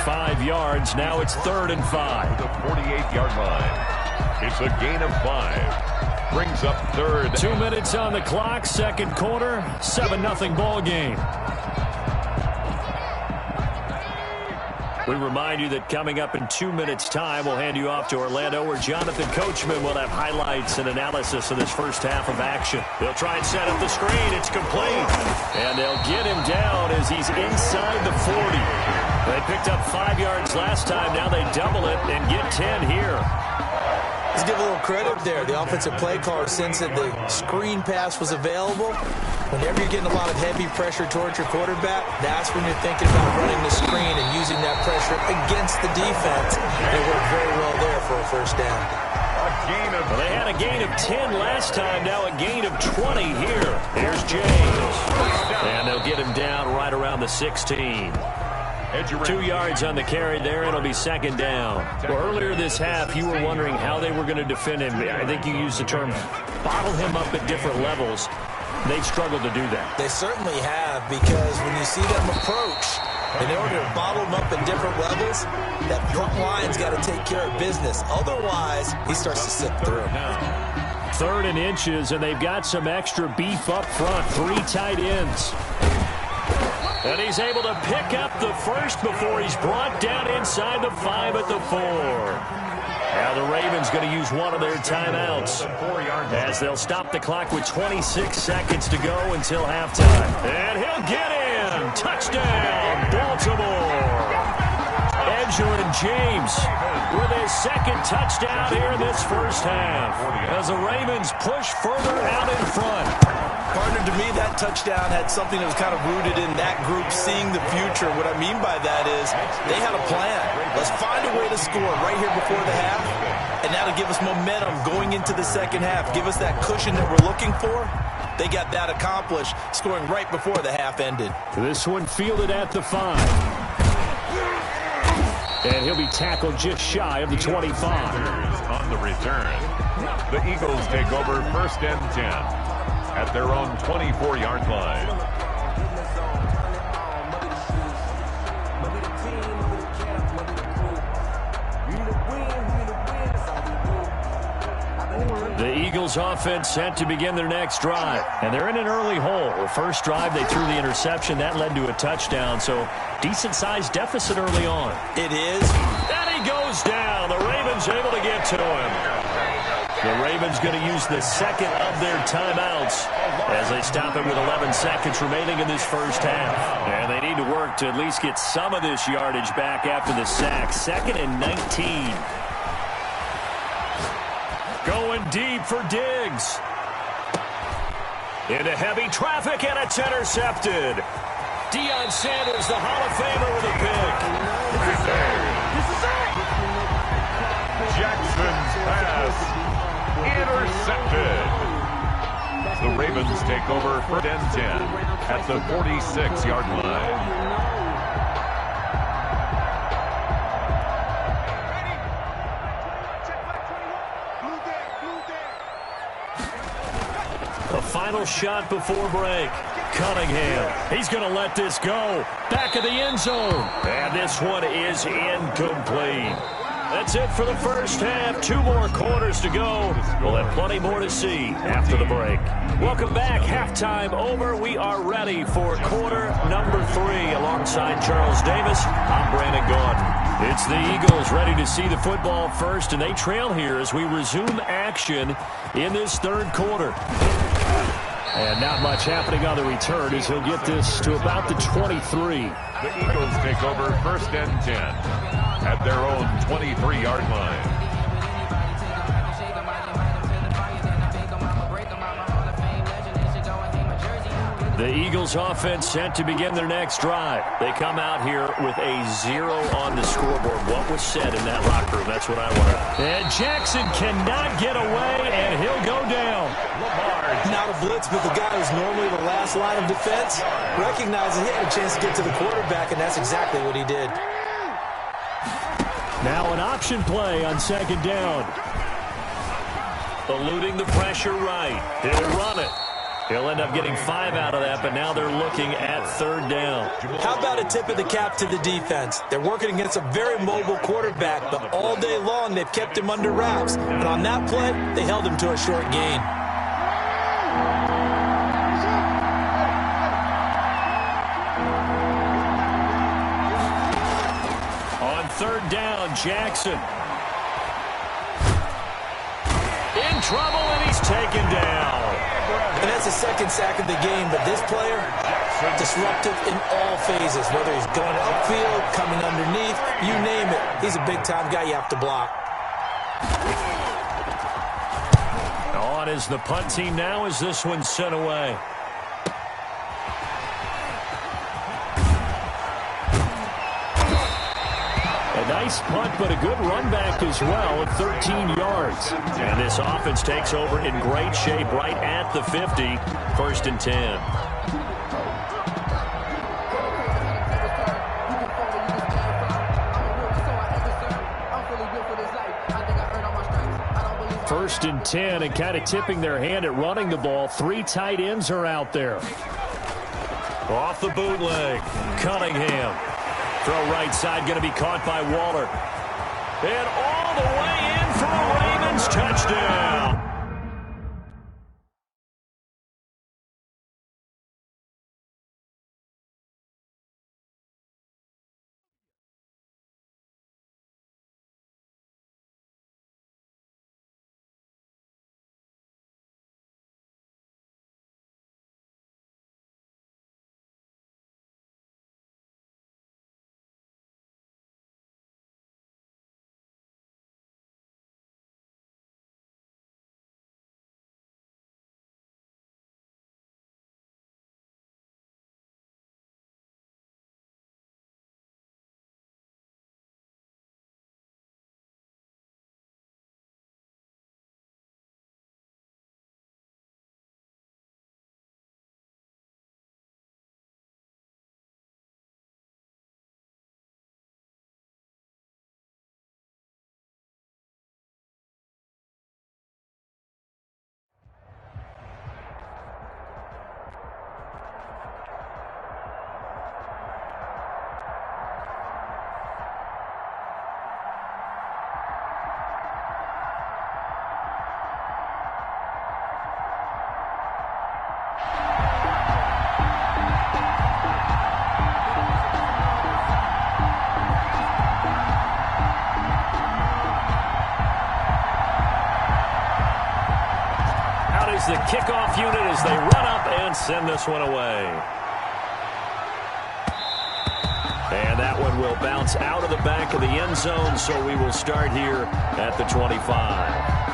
5 yards. Now it's 3rd and 5. The 48-yard line. It's a gain of 5. Brings up 3rd. 2 minutes on the clock. 2nd quarter. 7-0 ball game. We remind you that coming up in 2 minutes' time, we'll hand you off to Orlando, where Jonathan Coachman will have highlights and analysis of this first half of action. They'll try and set up the screen. It's complete. And they'll get him down as he's inside the 40. They picked up 5 yards last time. Now they double it and get 10 here. Let's give a little credit there. The offensive play caller sensed that the screen pass was available. Whenever you're getting a lot of heavy pressure towards your quarterback, that's when you're thinking about running the screen and using that pressure against the defense. It worked very well there for a first down. Well, they had a gain of 10 last time, now a gain of 20 here. Here's James. And they'll get him down right around the 16. 2 yards on the carry there. It'll be 2nd down. Well, earlier this half, you were wondering how they were going to defend him. I think you used the term bottle him up at different levels. They've struggled to do that. They certainly have, because when you see them approach, in order to bottle them up at different levels, that front line's got to take care of business. Otherwise, he starts to slip through. 3rd and inches, and they've got some extra beef up front. 3 tight ends. And he's able to pick up the first before he's brought down inside the 5 at the 4. Now the Ravens going to use one of their timeouts as they'll stop the clock with 26 seconds to go until halftime. And he'll get in. Touchdown, Baltimore. Edgerrin James with his 2nd touchdown here in this first half as the Ravens push further out in front. Partner, to me, that touchdown had something that was kind of rooted in that group seeing the future. What I mean by that is they had a plan. Let's find a way to score right here before the half, and that'll give us momentum going into the second half. Give us that cushion that we're looking for. They got that accomplished, scoring right before the half ended. This one fielded at the 5. And he'll be tackled just shy of the 25. On the return, the Eagles take over 1st and 10 at their own 24-yard line. The Eagles offense set to begin their next drive. And they're in an early hole. The first drive, they threw the interception. That led to a touchdown. So decent-sized deficit early on. It is. And he goes down. The Ravens able to get to him. The Ravens going to use the second of their timeouts as they stop it with 11 seconds remaining in this first half. And they need to work to at least get some of this yardage back after the sack. 2nd and 19. Going deep for Diggs. Into heavy traffic, and it's intercepted. Deion Sanders, the Hall of Famer, with a pick. Jackson's pass intercepted. The Ravens take over 1st and 10 at the 46-yard line. The final shot before break. Cunningham. He's going to let this go. Back of the end zone. And this one is incomplete. That's it for the first half. 2 more quarters to go. We'll have plenty more to see after the break. Welcome back. Halftime over. We are ready for quarter number 3. Alongside Charles Davis, I'm Brandon Gaudin. It's the Eagles ready to see the football first, and they trail here as we resume action in this third quarter. And not much happening on the return as he'll get this to about the 23. The Eagles take over 1st and 10 at their own 23-yard line. The Eagles offense set to begin their next drive. They come out here with a 0 on the scoreboard. What was said in that locker room? That's what I want to. And Jackson cannot get away, and he'll go down. Not a blitz, but the guy who's normally the last line of defense recognizes he had a chance to get to the quarterback, and that's exactly what he did. Now an option play on 2nd down. Eluding the pressure right. He'll run it. He'll end up getting 5 out of that, but now they're looking at 3rd down. How about a tip of the cap to the defense? They're working against a very mobile quarterback, but all day long they've kept him under wraps. And on that play, they held him to a short gain. On 3rd down, Jackson. In trouble, and he's taken down. And that's the 2nd sack of the game, but this player, disruptive in all phases, whether he's going upfield, coming underneath, you name it. He's a big-time guy you have to block. On is the punt team now as this one's sent away. A nice punt, but a good run back as well at 13 yards. And this offense takes over in great shape right at the 50. 1st and 10. First and 10, and kind of tipping their hand at running the ball. 3 tight ends are out there. Off the bootleg, Cunningham. Throw right side, going to be caught by Waller. And all the way in for a Ravens touchdown. the kickoff unit as they run up and send this one away. And that one will bounce out of the back of the end zone, so we will start here at the 25.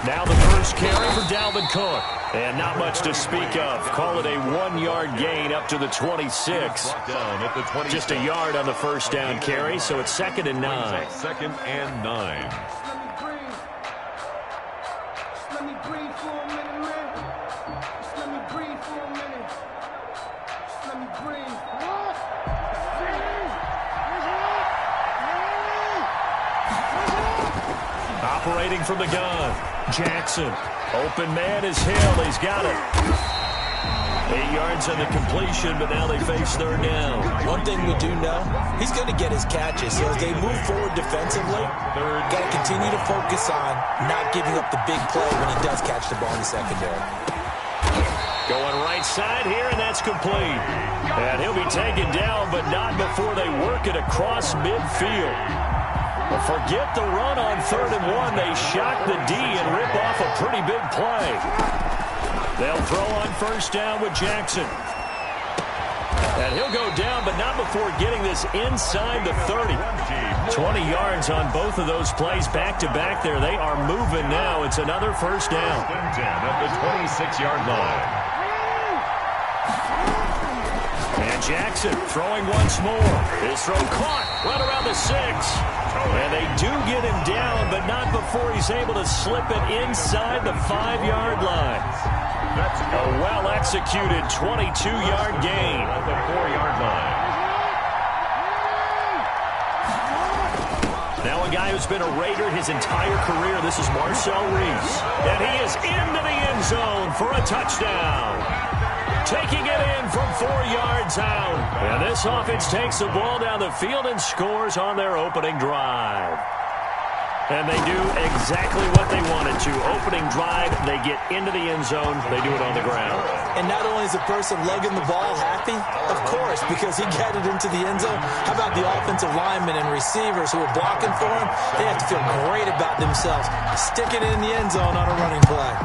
Now the first carry for Dalvin Cook. And not much to speak of. Call it a 1-yard gain up to the 26. Just a yard on the first down carry, so it's 2nd and 9. 2nd and 9. Let me breathe for a minute, man. Just let me breathe for a minute. Just let me breathe. Operating from the gun. Jackson. Open man is Hill. He's got it. 8 yards on the completion, but now they face 3rd down. One thing we do know, he's going to get his catches. So as they move forward defensively, got to continue to focus on not giving up the big play when he does catch the ball in the secondary. Going right side here, and that's complete. And he'll be taken down, but not before they work it across midfield. Well, forget the run on 3rd and 1. They shock the D and rip off a pretty big play. They'll throw on 1st down with Jackson. And he'll go down, but not before getting this inside the 30. 20 yards on both of those plays back-to-back there. They are moving now. It's another 1st down. 10 at the 26-yard line. And Jackson throwing once more. His throw caught right around the 6. And they do get him down, but not before he's able to slip it inside the 5-yard line. A well-executed 22-yard gain. At the 4-yard line. Now a guy who's been a Raider his entire career. This is Marcel Reese. And he is into the end zone for a touchdown. Taking it in from 4 yards out. And this offense takes the ball down the field and scores on their opening drive. And they do exactly what they wanted to. Opening drive, they get into the end zone. They do it on the ground. And not only is the person lugging the ball happy, of course, because he got it into the end zone. How about the offensive linemen and receivers who are blocking for him? They have to feel great about themselves. Sticking it in the end zone on a running play.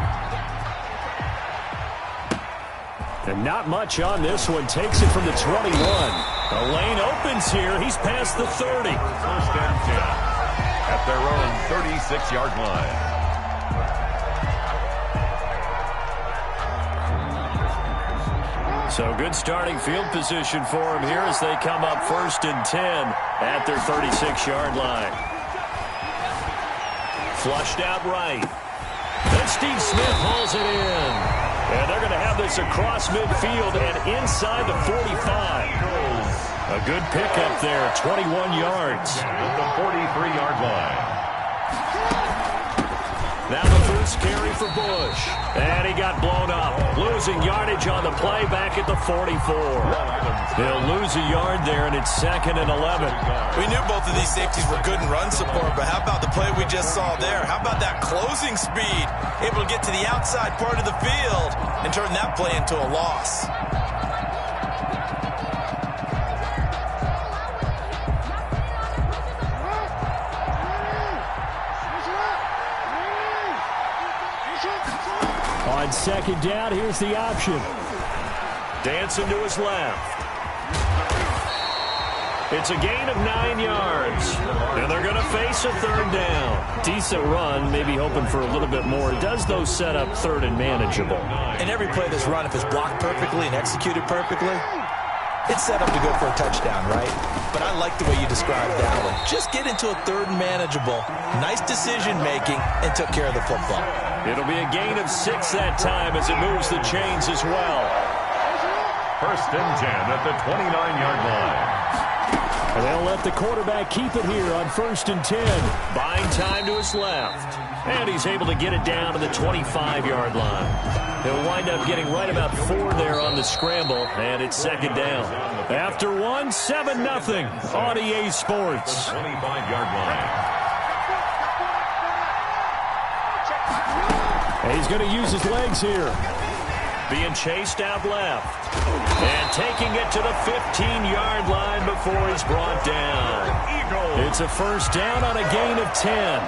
And not much on this one. Takes it from the 21. The lane opens here. He's past the 30. 1st and 10 at their own 36-yard line. So good starting field position for him here as they come up 1st and 10 at their 36-yard line. Flushed out right. Then Steve Smith hauls it in. And they're going to have this across midfield and inside the 45. A good pickup there, 21 yards. At the 43-yard line. Now the first carry for Bush. And he got blown up. Losing yardage on the play back at the 44. They'll lose a yard there, and it's 2nd and 11. We knew both of these safeties were good in run support, but how about the play we just saw there? How about that closing speed? Able to get to the outside part of the field and turn that play into a loss. On 2nd down, here's the option. Dancing to his left. It's a gain of 9 yards. And they're going to face a 3rd down. Decent run, maybe hoping for a little bit more. Does those set up 3rd and manageable? And every play that's run, if it's blocked perfectly and executed perfectly, it's set up to go for a touchdown, right? But I like the way you described that one. Just get into a 3rd and manageable. Nice decision-making and took care of the football. It'll be a gain of 6 that time as it moves the chains as well. 1st and 10 at the 29-yard line. And they'll let the quarterback keep it here on 1st and 10. Buying time to his left. And he's able to get it down to the 25-yard line. He'll wind up getting right about 4 there on the scramble, and it's 2nd down. After 1, 7-0 on EA Sports. 25-yard line. He's going to use his legs here. Being chased out left. And taking it to the 15-yard line before he's brought down. It's a first down on a gain of 10.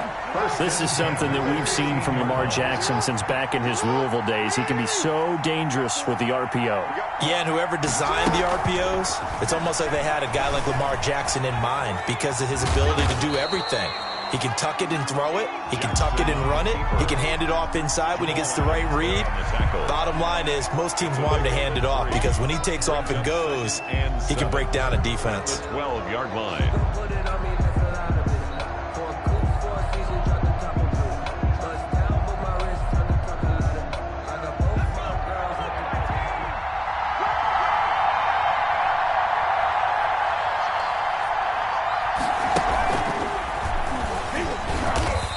This is something that we've seen from Lamar Jackson since back in his Louisville days. He can be so dangerous with the RPO. Yeah, and whoever designed the RPOs, it's almost like they had a guy like Lamar Jackson in mind because of his ability to do everything. He can tuck it and throw it. He can tuck it and run it. He can hand it off inside when he gets the right read. Bottom line is most teams want him to hand it off because when he takes off and goes, he can break down a defense. 12-yard line.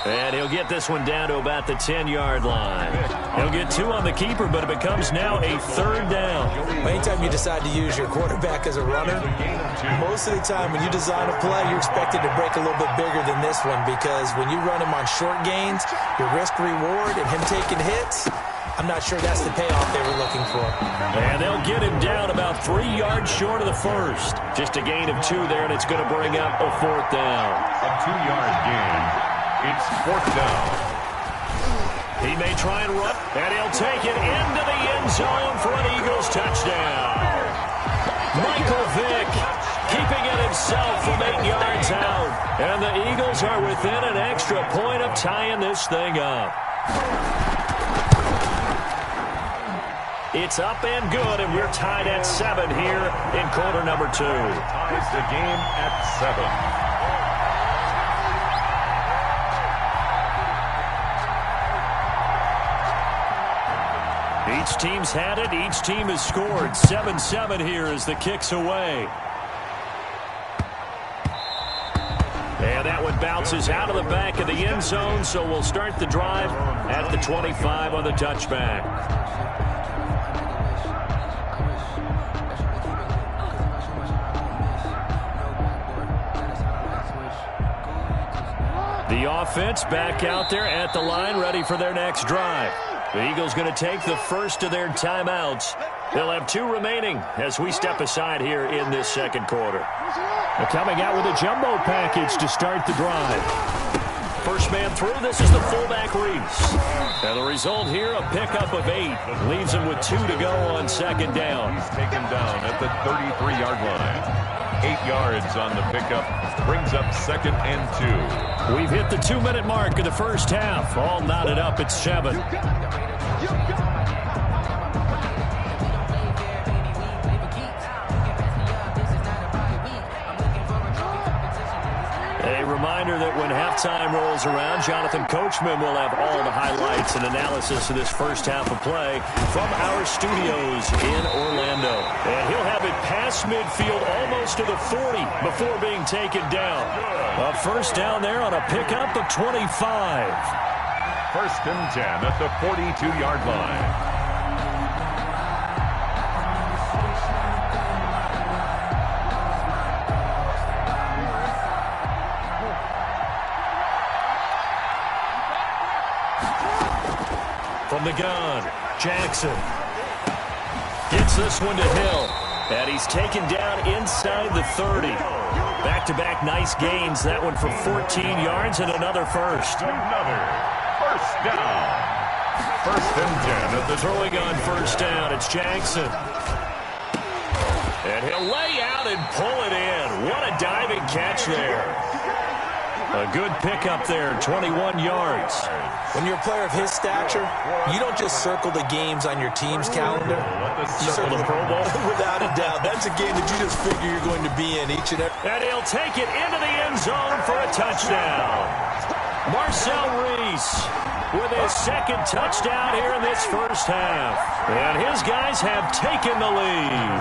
And he'll get this one down to about the 10-yard line. He'll get 2 on the keeper, but it becomes now a third down. Anytime you decide to use your quarterback as a runner, most of the time when you design a play, you're expected to break a little bit bigger than this one because when you run him on short gains, your risk-reward and him taking hits, I'm not sure that's the payoff they were looking for. And they'll get him down about 3 yards short of the first. Just a gain of 2 there, and it's going to bring up a fourth down. A 2-yard gain. It's fourth down. He may try and run, and he'll take it into the end zone for an Eagles touchdown. Michael Vick keeping it himself from 8 yards out. And the Eagles are within an extra point of tying this thing up. It's up and good, and we're tied at 7 here in quarter number 2. Ties the game at 7. Each team's had it. Each team has scored. 7-7 here as the kick's away. And that one bounces out of the back of the end zone, so we'll start the drive at the 25 on the touchback. The offense back out there at the line, ready for their next drive. The Eagles going to take the first of their timeouts. They'll have 2 remaining as we step aside here in this second quarter. They're coming out with a jumbo package to start the drive. First man through, this is the fullback Reese. And the result here, a pickup of 8. Leaves him with 2 to go on second down. He's taken down at the 33-yard line. 8 yards on the pickup. Brings up second and 2. We've hit the 2-minute mark of the first half. All knotted up at 7. A reminder that when halftime rolls around, Jonathan Coachman will have all the highlights and analysis of this first half of play from our studios in Orlando. And he'll have it past midfield almost to the 40 before being taken down. A first down there on a pickup of 25. First and 10 at the 42-yard line. From the gun, Jackson gets this one to Hill, and he's taken down inside the 30. Back-to-back nice gains, that one for 14 yards and another first. Another first down. First and 10 at the throwing on first down. It's Jackson. And he'll lay out and pull it in. What a diving catch there. A good pickup there, 21 yards. When you're a player of his stature, you don't just circle the games on your team's calendar. You circle the Pro Bowl. Without a doubt. That's a game that you just figure you're going to be in each and every. And he'll take it into the end zone for a touchdown. Marcel Reese with his second touchdown here in this first half. And his guys have taken the lead.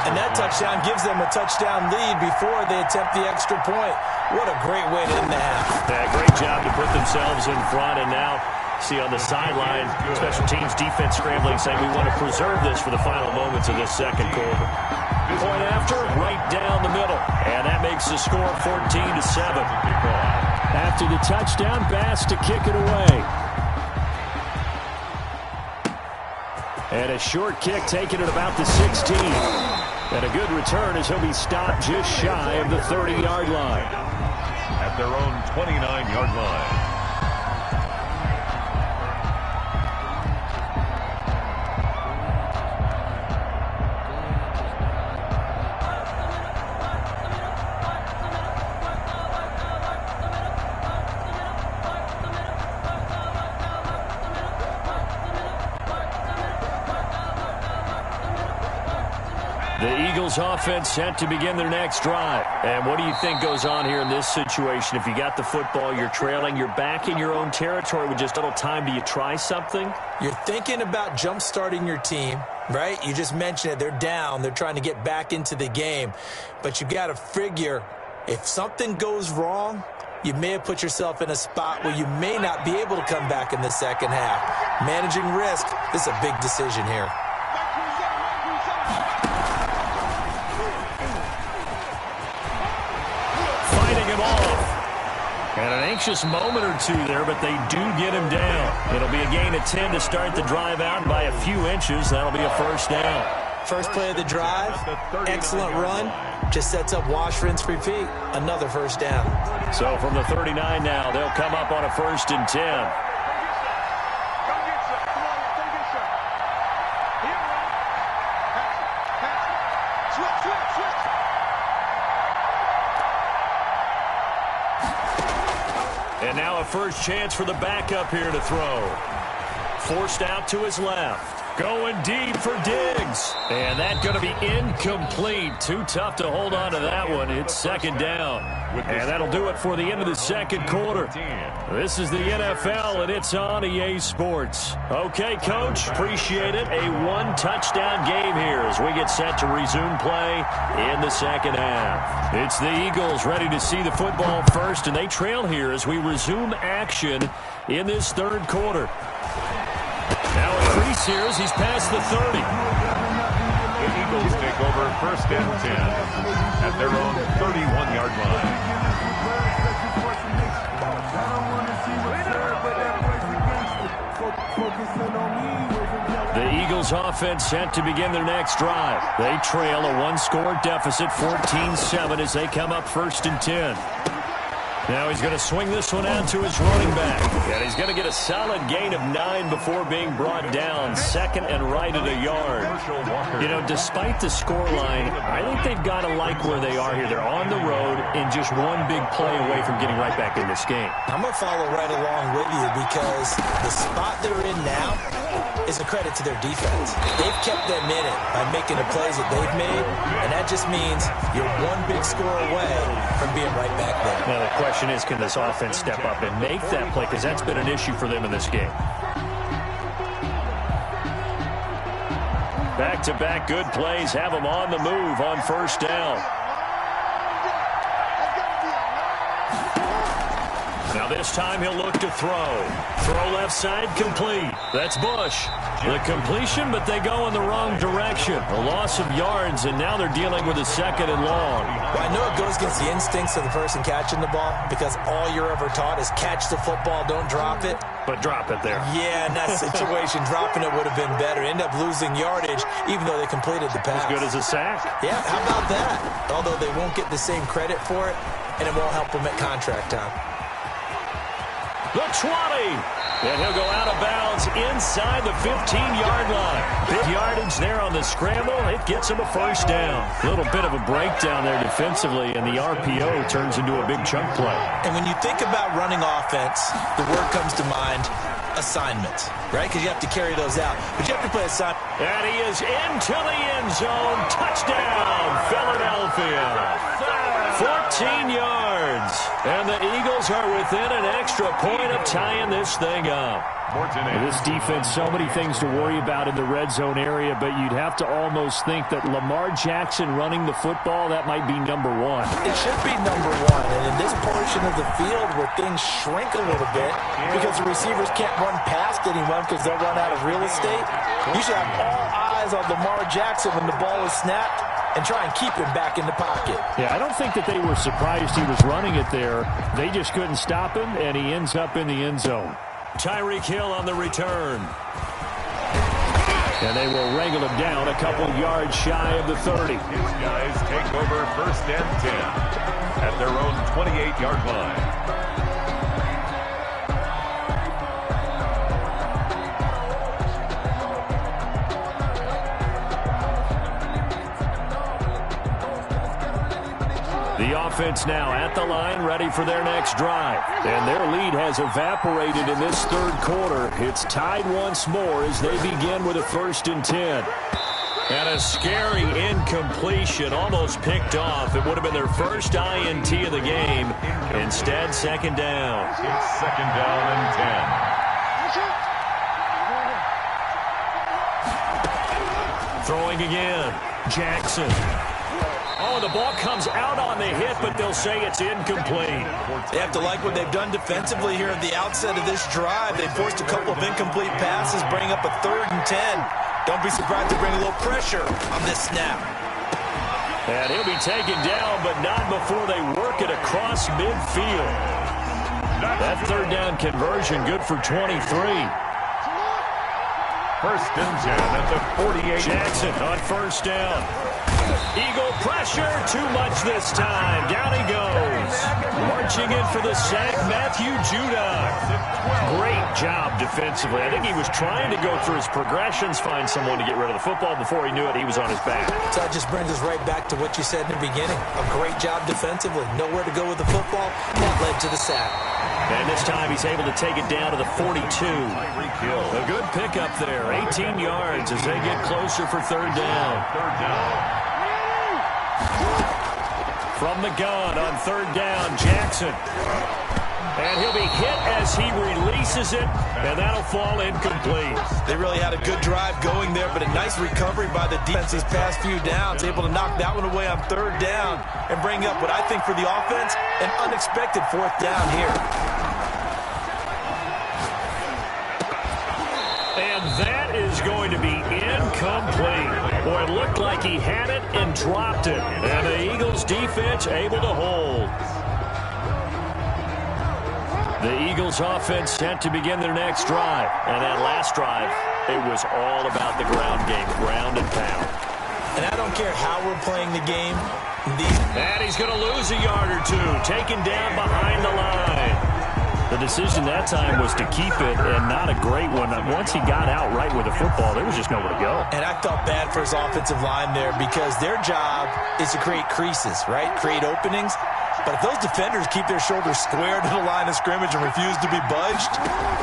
And that touchdown gives them a touchdown lead before they attempt the extra point. What a great way to end the half. Yeah, great job to put themselves in front. And now, see on the sideline, special teams defense scrambling, saying we want to preserve this for the final moments of this second quarter. Point after, right down the middle. And that makes the score 14-7. After the touchdown, Bass to kick it away. And a short kick taken at about the 16. And a good return as he'll be stopped just shy of the 30-yard line. At their own 29-yard line. The Eagles offense set to begin their next drive. And what do you think goes on here in this situation? If you got the football, you're trailing, you're back in your own territory with just a little time. Do you try something? You're thinking about jump-starting your team, right? You just mentioned it. They're down. They're trying to get back into the game. But you got to figure if something goes wrong, you may have put yourself in a spot where you may not be able to come back in the second half. Managing risk, this is a big decision here. And an anxious moment or two there, but they do get him down. It'll be a gain of 10 to start the drive out, and by a few inches, that'll be a first down. First play of the drive, excellent run, just sets up wash, rinse, repeat. Another first down. So from the 39 now, they'll come up on a 1st and 10. And now a first chance for the backup here to throw. Forced out to his left. Going deep for Diggs. And that's going to be incomplete. Too tough to hold on to that one. It's second down. And that'll do it for the end of the second quarter. This is the NFL, and it's on EA Sports. Okay, Coach, appreciate it. A one-touchdown game here as we get set to resume play in the second half. It's the Eagles ready to see the football first, and they trail here as we resume action in this third quarter. Now a crease here as he's past the 30. The Eagles take over 1st and 10 at their own 31-yard line. The Eagles offense set to begin their next drive. They trail a one-score deficit, 14-7, as they come up 1st and 10. Now he's going to swing this one out to his running back. And he's going to get a solid gain of 9 before being brought down. Second and right at a yard. You know, despite the scoreline, I think they've got to like where they are here. They're on the road and just one big play away from getting right back in this game. I'm going to follow right along with you because the spot they're in now is a credit to their defense. They've kept them in it by making the plays that they've made, and that just means you're one big score away from being right back there. Now the question is, can this offense step up and make that play? Because that's been an issue for them in this game. Back-to-back good plays have them on the move on 1st down. Now this time he'll look to throw. Throw left side, complete. That's Bush. The completion, but they go in the wrong direction. A loss of yards, and now they're dealing with a 2nd and long. Well, I know it goes against the instincts of the person catching the ball because all you're ever taught is catch the football, don't drop it. But drop it there. Yeah, in that situation, dropping it would have been better. End up losing yardage, even though they completed the pass. As good as a sack. Yeah, how about that? Although they won't get the same credit for it, and it won't help them at contract time. The 20. And he'll go out of bounds inside the 15-yard line. Big yardage there on the scramble. It gets him a 1st down. A little bit of a breakdown there defensively, and the RPO turns into a big chunk play. And when you think about running offense, the word comes to mind, assignments, right? Because you have to carry those out. But you have to play assignment. And he is into the end zone. Touchdown, Philadelphia. 14 yards. And the Eagles are within an extra point of tying this thing up. This defense, so many things to worry about in the red zone area, but you'd have to almost think that Lamar Jackson running the football, that might be number one. It should be number one. And in this portion of the field where things shrink a little bit because the receivers can't run past anyone because they'll run out of real estate, you should have all eyes on Lamar Jackson when the ball is snapped and try and keep him back in the pocket. Yeah, I don't think that they were surprised he was running it there. They just couldn't stop him, and he ends up in the end zone. Tyreek Hill on the return. And they will wrangle him down a couple yards shy of the 30. His guys take over 1st and 10 at their own 28-yard line. The offense now at the line, ready for their next drive. And their lead has evaporated in this 3rd quarter. It's tied once more as they begin with a 1st and 10. And a scary incompletion, almost picked off. It would have been their first INT of the game. Instead, 2nd down. It's 2nd down and 10. Throwing again. Jackson. Oh, the ball comes out on the hit, but they'll say it's incomplete. They have to like what they've done defensively here at the outset of this drive. They forced a couple of incomplete passes, bring up a 3rd and 10. Don't be surprised to bring a little pressure on this snap. And he'll be taken down, but not before they work it across midfield. That 3rd down conversion good for 23. 1st and 10 at the 48. Jackson on 1st down. Eagle pressure, too much this time. Down he goes. Marching in for the sack, Matthew Judah. Great job defensively. I think he was trying to go through his progressions, find someone to get rid of the football. Before he knew it, he was on his back. So that just brings us right back to what you said in the beginning. A great job defensively. Nowhere to go with the football. That led to the sack. And this time he's able to take it down to the 42. A good pickup there. 18 yards as they get closer for 3rd down. 3rd down. From the gun on 3rd down, Jackson. And he'll be hit as he releases it, and that'll fall incomplete. They really had a good drive going there, but a nice recovery by the defense these past few downs. Able to knock that one away on 3rd down and bring up what I think for the offense, an unexpected 4th down here. And that is going to be incomplete. Boy, it looked like he had it and dropped it. And the Eagles defense able to hold. The Eagles offense set to begin their next drive. And that last drive, it was all about the ground game, ground and pound. And I don't care how we're playing the game. And he's going to lose a yard or two, taken down behind the line. The decision that time was to keep it, and not a great one. Once he got out right with the football, there was just nowhere to go. And I felt bad for his offensive line there because their job is to create creases, right? Create openings. But if those defenders keep their shoulders square to the line of scrimmage and refuse to be budged,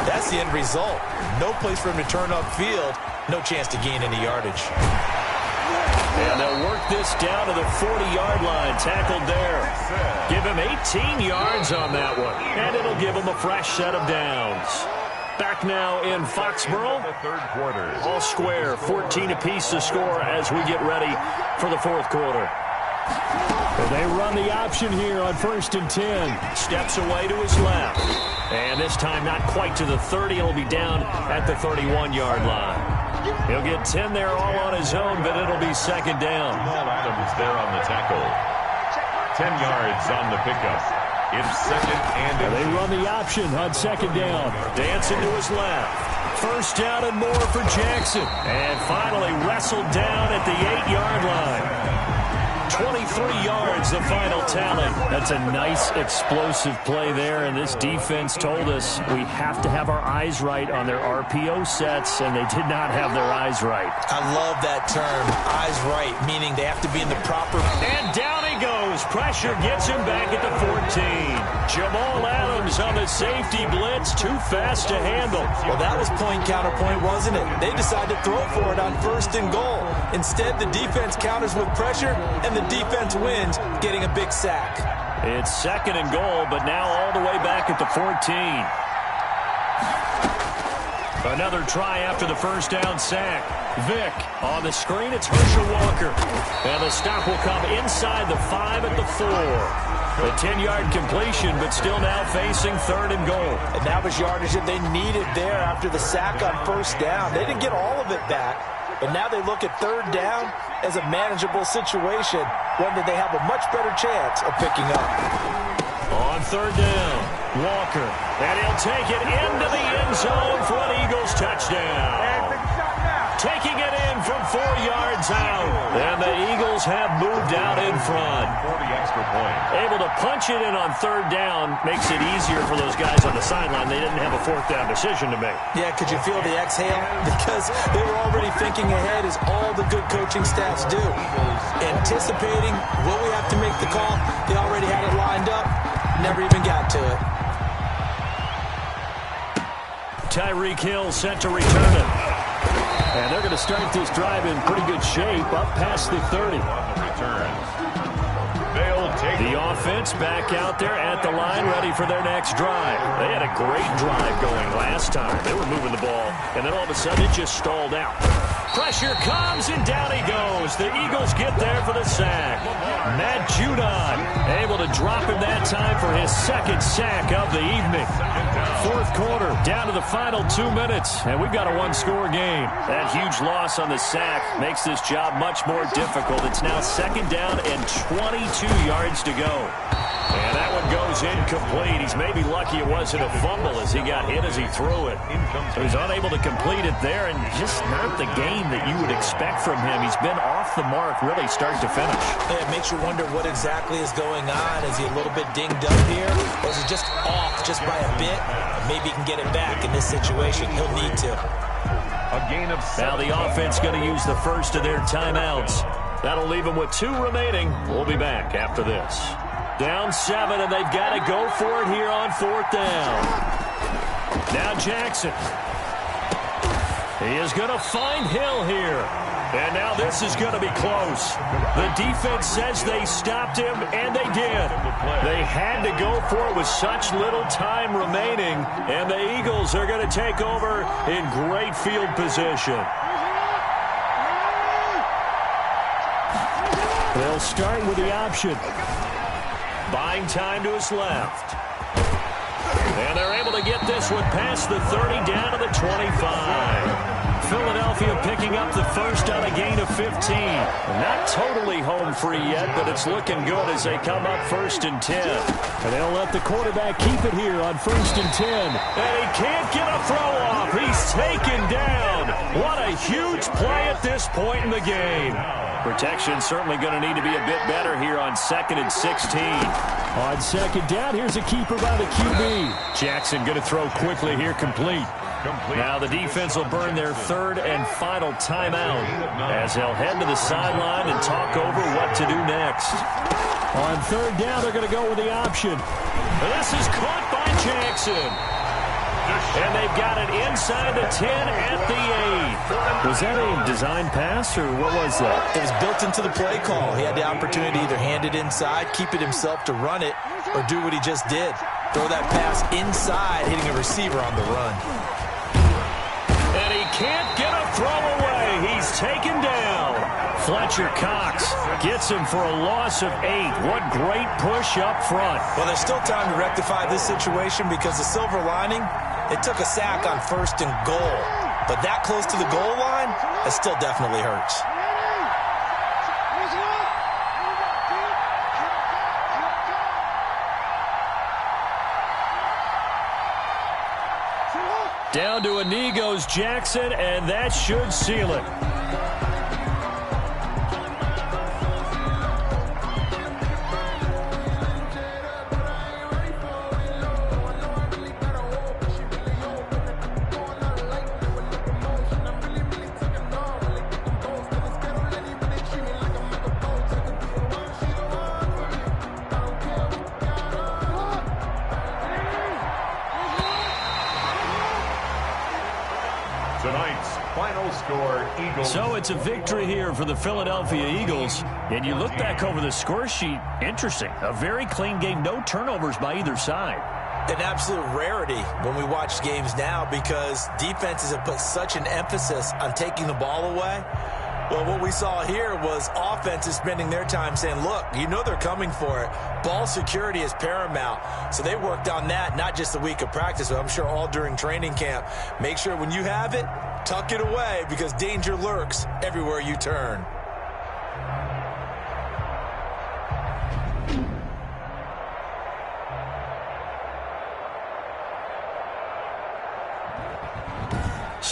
that's the end result. No place for him to turn upfield. No chance to gain any yardage. And they'll work this down to the 40-yard line. Tackled there. Give him 18 yards on that one. And it'll give him a fresh set of downs. Back now in Foxborough. The 3rd quarter. All square, 14 apiece to score as we get ready for the 4th quarter. And they run the option here on 1st and 10. Steps away to his left. And this time not quite to the 30. It'll be down at the 31-yard line. He'll get 10 there all on his own, but it'll be 2nd down. Adams there on the tackle. 10 yards on the pickup. It's 2nd and they run the option on 2nd down. Dancing to his left. 1st down and more for Jackson. And finally wrestled down at the 8-yard line. 23 yards, the final tally. That's a nice explosive play there, and this defense told us we have to have our eyes right on their RPO sets, and they did not have their eyes right. I love that term, eyes right, meaning they have to be in the proper... And down he goes. Pressure gets him back at the 14. Jamal Adams on the safety blitz, too fast to handle. Well, that was point counterpoint, wasn't it? They decided to throw for it on 1st and goal. Instead, the defense counters with pressure, and the defense wins, getting a big sack. It's 2nd and goal, but now all the way back at the 14. Another try after the 1st down sack. Vick on the screen, it's Herschel Walker. And the stop will come inside the 5 at the 4. A 10-yard completion, but still now facing 3rd and goal. And that was yardage that they needed there after the sack on 1st down. They didn't get all of it back, but now they look at 3rd down as a manageable situation, one that they have a much better chance of picking up. On 3rd down, Walker, and he'll take it into the end zone for an Eagles touchdown. Taking it one's out. And the Eagles have moved out in front. 40 extra points. Able to punch it in on third down makes it easier for those guys on the sideline. They didn't have a fourth down decision to make. Yeah, could you feel the exhale? Because they were already thinking ahead, as all the good coaching staffs do. Anticipating, will we have to make the call? They already had it lined up. Never even got to it. Tyreek Hill set to return it. And they're going to start this drive in pretty good shape, up past the 30. On the return. They'll take The offense back out there at the line, ready for their next drive. They had a great drive going last time. They were moving the ball, and then all of a sudden it just stalled out. Pressure comes, and down he goes. The Eagles get there for the sack. Matt Judon able to drop him that time for his second sack of the evening. Fourth quarter, down to the final 2 minutes, and we've got a one-score game. That huge loss on the sack makes this job much more difficult. It's now second down and 22 yards to go. And that one goes incomplete. He's maybe lucky it wasn't a fumble as he got hit as he threw it. So he's unable to complete it there, and just not the game that you would expect from him. He's been off the mark really start to finish. Yeah, it makes you wonder what exactly is going on. Is he a little bit dinged up here? Or is he just off just by a bit? Maybe he can get it back in this situation. He'll need to. a gain of 7. Now the offense going to use the first of their timeouts. That'll leave them with 2 remaining. We'll be back after this. Down 7, and they've got to go for it here on 4th down. Now Jackson. He is going to find Hill here. And now this is going to be close. The defense says they stopped him, and they did. They had to go for it with such little time remaining, and the Eagles are going to take over in great field position. They'll start with the option. Buying time to his left. And they're able to get this one past the 30 down to the 25. Philadelphia picking up the first on a gain of 15. Not totally home free yet, but it's looking good as they come up 1st and 10. And they'll let the quarterback keep it here on 1st and 10. And he can't get a throw off. He's taken down. What a huge play at this point in the game. Protection certainly going to need to be a bit better here on 2nd and 16. On 2nd down, here's a keeper by the QB. Jackson going to throw quickly here, complete. Now the defense will burn their 3rd and final timeout as they'll head to the sideline and talk over what to do next. On 3rd down, they're going to go with the option. This is caught by Jackson. And they've got it inside the 10 at the 8. Was that a design pass, or what was that? It was built into the play call. He had the opportunity to either hand it inside, keep it himself to run it, or do what he just did. Throw that pass inside, hitting a receiver on the run. And he can't get a throw away. He's taken down. Fletcher Cox gets him for a loss of 8. What great push up front. Well, there's still time to rectify this situation because the silver lining, they took a sack on 1st and goal. But that close to the goal line, it still definitely hurts. Down to a knee goes Jackson, and that should seal it. Tonight's final score, Eagles. So it's a victory here for the Philadelphia Eagles. And you look back over the score sheet, interesting. A very clean game, no turnovers by either side. An absolute rarity when we watch games now because defenses have put such an emphasis on taking the ball away. Well, what we saw here was offenses spending their time saying, look, you know they're coming for it. Ball security is paramount. So they worked on that, not just the week of practice, but I'm sure all during training camp. Make sure when you have it, tuck it away because danger lurks everywhere you turn.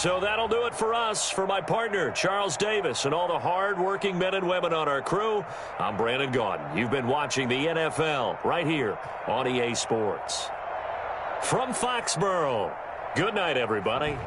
So that'll do it for us. For my partner, Charles Davis, and all the hard-working men and women on our crew, I'm Brandon Gaudin. You've been watching the NFL right here on EA Sports. From Foxborough, good night, everybody.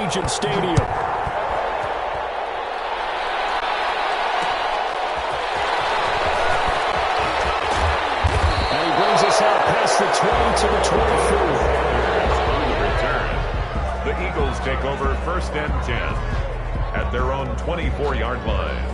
Allegiant Stadium. And he brings us out past the 20 to the 24. On the return, the Eagles take over 1st and 10 at their own 24-yard line.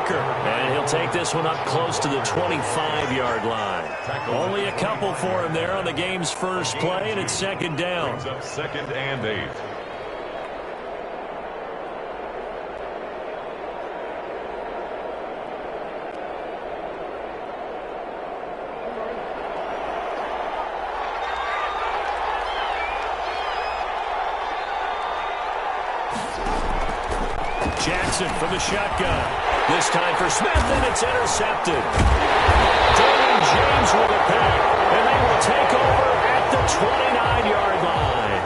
And he'll take this one up close to the 25-yard line. Only a couple for him there on the game's first play, and it's 2nd down. Brings up 2nd and 8. Jackson from the shotgun. This time for Smith, and it's intercepted. Damian James with a pick, and they will take over at the 29-yard line.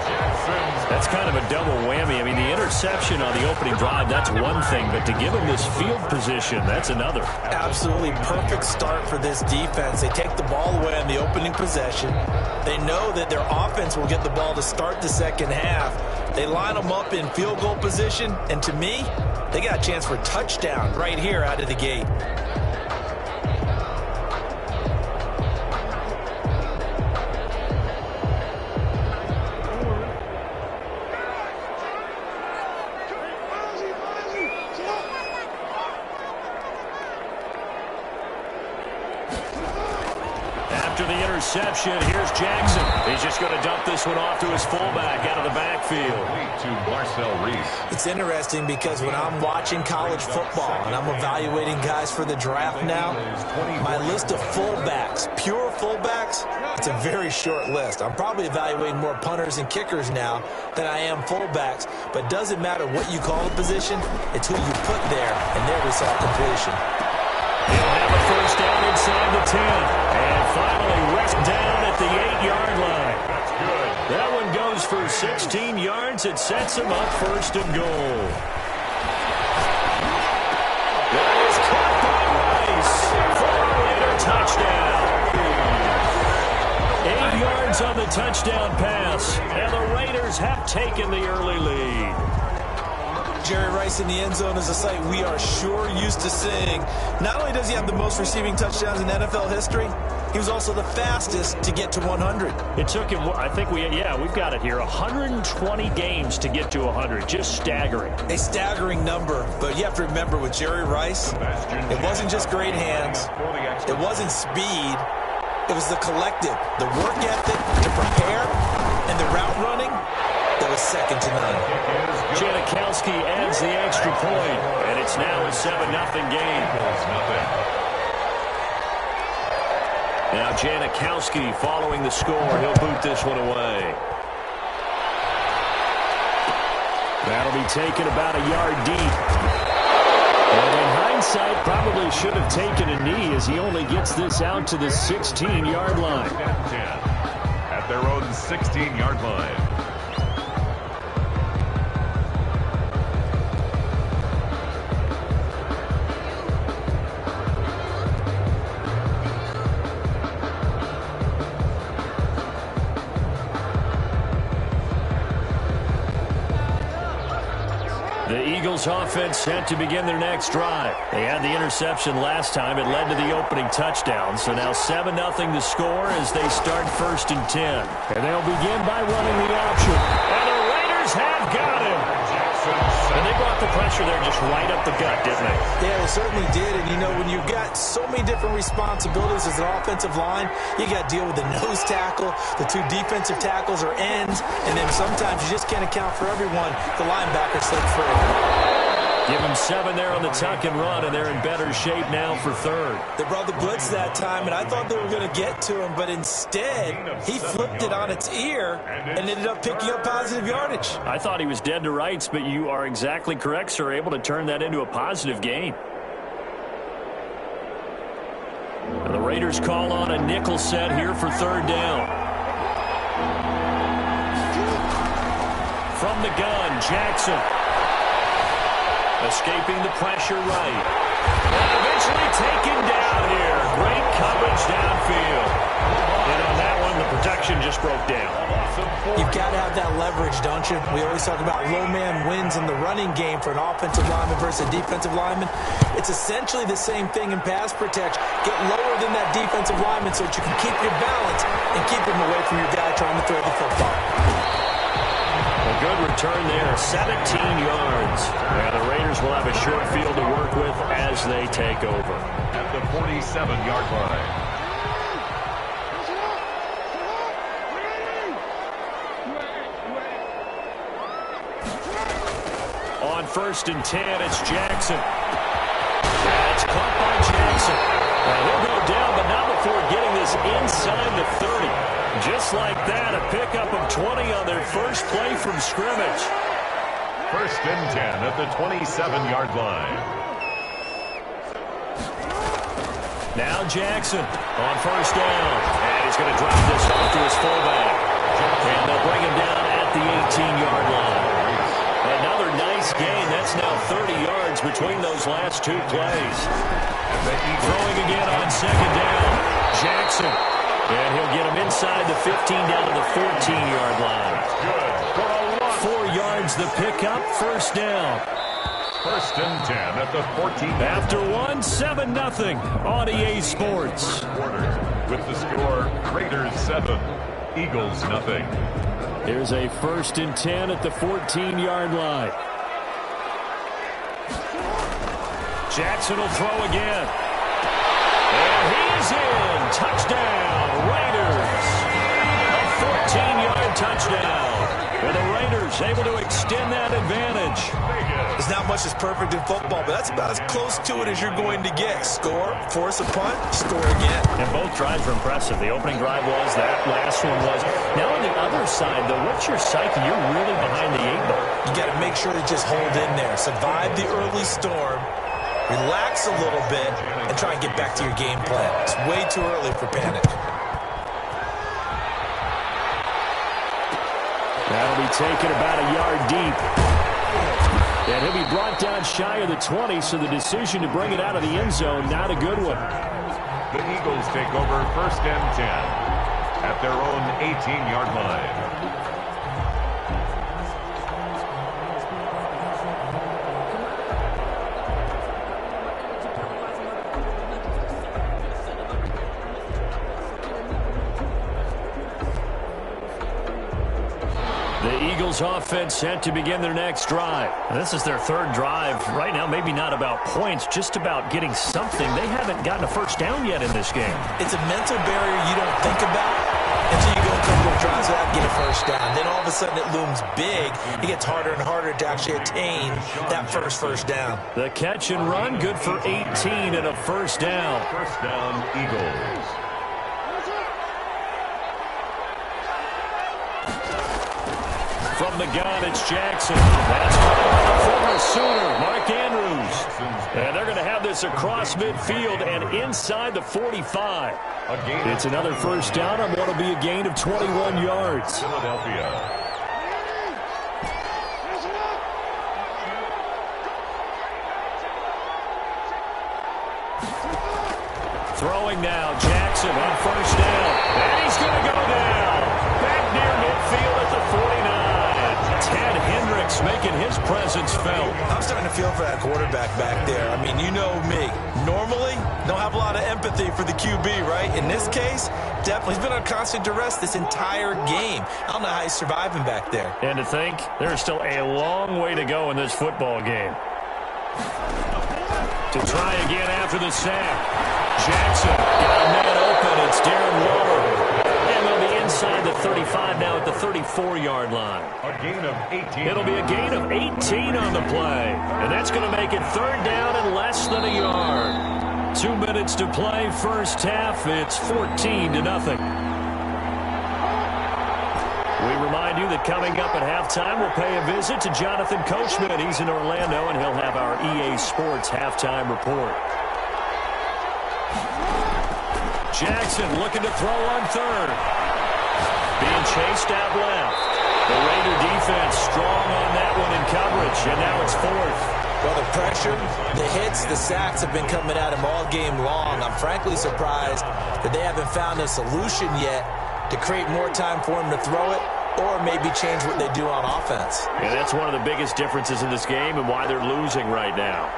That's kind of a double whammy. I mean, the interception on the opening drive, that's one thing, but to give him this field position, that's another. Absolutely perfect start for this defense. They take the ball away on the opening possession. They know that their offense will get the ball to start the second half. They line them up in field goal position, and to me, they got a chance for a touchdown right here out of the gate. After the interception, here's Jackson. He's just going to dump this one off to his fullback out of the backfield. To Marcel Reese. It's interesting because when I'm watching college football and I'm evaluating guys for the draft now, my list of fullbacks, pure fullbacks, it's a very short list. I'm probably evaluating more punters and kickers now than I am fullbacks, but it doesn't matter what you call the position, it's who you put there, and there we saw completion. He'll have a first down inside the 10. And finally wrecked down at the 8-yard line. That's good. That one goes for 16 yards. It sets him up 1st and goal. That is caught by Rice for a Raider touchdown. 8 yards on the touchdown pass. And the Raiders have taken the early lead. Jerry Rice in the end zone is a sight we are sure used to seeing. Not only does he have the most receiving touchdowns in NFL history, he was also the fastest to get to 100. It took him, I think we've got it here, 120 games to get to 100. Just staggering. A staggering number, but you have to remember with Jerry Rice, it wasn't just great hands, it wasn't speed, it was the collective, the work ethic to prepare, and the route running that was second to none. Janikowski adds the extra point, and it's now a 7-0 game. Now Janikowski following the score. He'll boot this one away. That'll be taken about a yard deep. And in hindsight, probably should have taken a knee as he only gets this out to the 16-yard line. At their own 16-yard line. The Eagles offense set to begin their next drive. They had the interception last time. It led to the opening touchdown. So now 7-0 to score as they start 1st and 10. And they'll begin by running the option. And the Raiders have got him. And they brought the pressure there just right up the gut, didn't they? Yeah, they certainly did. And, you know, when you've got so many different responsibilities as an offensive line, you got to deal with the nose tackle, the 2 defensive tackles or ends, and then sometimes you just can't account for everyone. The linebacker slipped free. Give him 7 there on the tuck and run, and they're in better shape now for third. They brought the blitz that time, and I thought they were going to get to him, but instead, he flipped it on its ear and ended up picking up positive yardage. I thought he was dead to rights, but you are exactly correct, sir. Able to turn that into a positive gain. And the Raiders call on a nickel set here for third down. From the gun, Jackson. Escaping the pressure right. And eventually taken down here. Great coverage downfield. And on that one, the protection just broke down. You've got to have that leverage, don't you? We always talk about low man wins in the running game for an offensive lineman versus a defensive lineman. It's essentially the same thing in pass protection. Get lower than that defensive lineman so that you can keep your balance and keep him away from your guy trying to throw the football. A good return there, 17 yards. And the Raiders will have a short field to work with as they take over. At the 47-yard line. On 1st and 10, it's Jackson. That's caught by Jackson. He'll go down, but not before getting this inside the 30. Just like that, a pickup of 20 on their first play from scrimmage. 1st and 10 at the 27-yard line. Now Jackson on 1st down. And he's going to drop this off to his fullback. And they'll bring him down at the 18-yard line. Another nice gain. That's now 30 yards between those last 2 plays. Throwing again on 2nd down. Jackson. And he'll get him inside the 15 down to the 14-yard line. 4 yards the pickup. 1st down. 1st and 10 at the 14. After 1, 7-0 on EA Sports. With the score, Raiders 7, Eagles 0. Here's a 1st and 10 at the 14-yard line. Jackson will throw again. And he's in. Touchdown, Raiders. A 14-yard touchdown. And the Raiders able to extend that advantage. There's not much that's perfect in football, but that's about as close to it as you're going to get. Score, force a punt, score again. And both drives were impressive. The opening drive was, that last one was. Now on the other side, though, what's your psyche? You're really behind the 8 ball. You got to make sure to just hold in there. Survive the early storm, relax a little bit, and try and get back to your game plan. It's way too early for panic. That'll be taken about a yard deep. And he'll be brought down shy of the 20, so the decision to bring it out of the end zone, not a good one. The Eagles take over 1st and 10 at their own 18-yard line. The Eagles offense set to begin their next drive. This is their 3rd drive. Right now, maybe not about points, just about getting something. They haven't gotten a 1st down yet in this game. It's a mental barrier you don't think about until you go a couple of drives without getting a 1st down. Then all of a sudden it looms big. It gets harder and harder to actually attain that first down. The catch and run, good for 18 and a 1st down. 1st down, Eagles. From the gun, it's Jackson. That's the former Sooner, Mark Andrews. And they're going to have this across midfield and inside the 45. It's another 1st down on what will be a gain of 21 yards. Philadelphia. Throwing now, Jackson on 1st down. And he's going to go down. Back near midfield at the 49. Ted Hendricks making his presence felt. I'm starting to feel for that quarterback back there. I mean, you know me. Normally, don't have a lot of empathy for the QB, right? In this case, definitely. He's been on constant duress this entire game. I don't know how he's surviving back there. And to think, there's still a long way to go in this football game. To try again after the sack. Jackson got a man open. It's Darren Waller. And they'll be inside the 35 now at the 34-yard line. A gain of 18. It'll be a gain of 18 on the play. And that's going to make it third down and less than a yard. 2 minutes to play, first half. It's 14-0. We remind you that coming up at halftime, we'll pay a visit to Jonathan Coachman. He's in Orlando, and he'll have our EA Sports halftime report. Jackson looking to throw on third. Being chased out left. The Raider defense strong on that one in coverage, and now it's fourth. Well, the pressure, the hits, the sacks have been coming at him all game long. I'm frankly surprised that they haven't found a solution yet to create more time for him to throw it or maybe change what they do on offense. And that's one of the biggest differences in this game and why they're losing right now.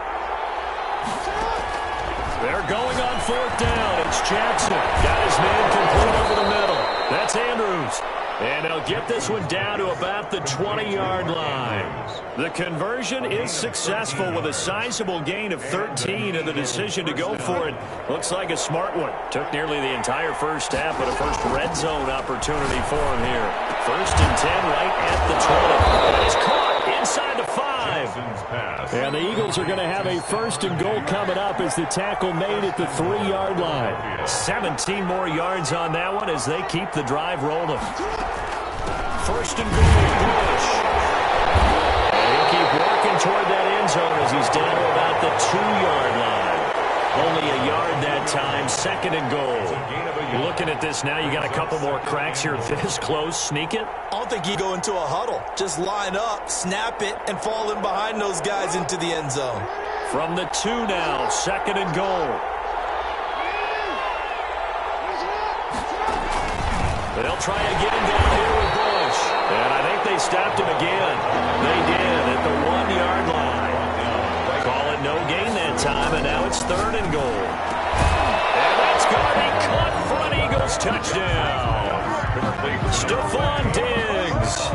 They're going on fourth down. It's Jackson. Got his man complete over the middle. That's Andrews. And they'll get this one down to about the 20-yard line. The conversion is successful with a sizable gain of 13, and the decision to go for it looks like a smart one. Took nearly the entire first half, but a first red zone opportunity for him here. 1st and 10 right at the 20. And it's caught inside the 5. And the Eagles are going to have a 1st and goal coming up as the tackle made at the 3-yard line. 17 more yards on that one as they keep the drive rolling. 1st and goal, Bush. And he'll keep working toward that end zone as he's down to about the 2-yard line. Only a yard that time. 2nd and goal. Looking at this now, you got a couple more cracks here this close. Sneak it? I don't think you go into a huddle. Just line up, snap it, and fall in behind those guys into the end zone. From the 2 now, 2nd and goal. They'll try again down here with Bush. And I think they stopped him again. They did at the 1-yard line. Call it no gain that time, and now it's 3rd and goal. And that's going to be caught for an Eagles touchdown. Stephon Diggs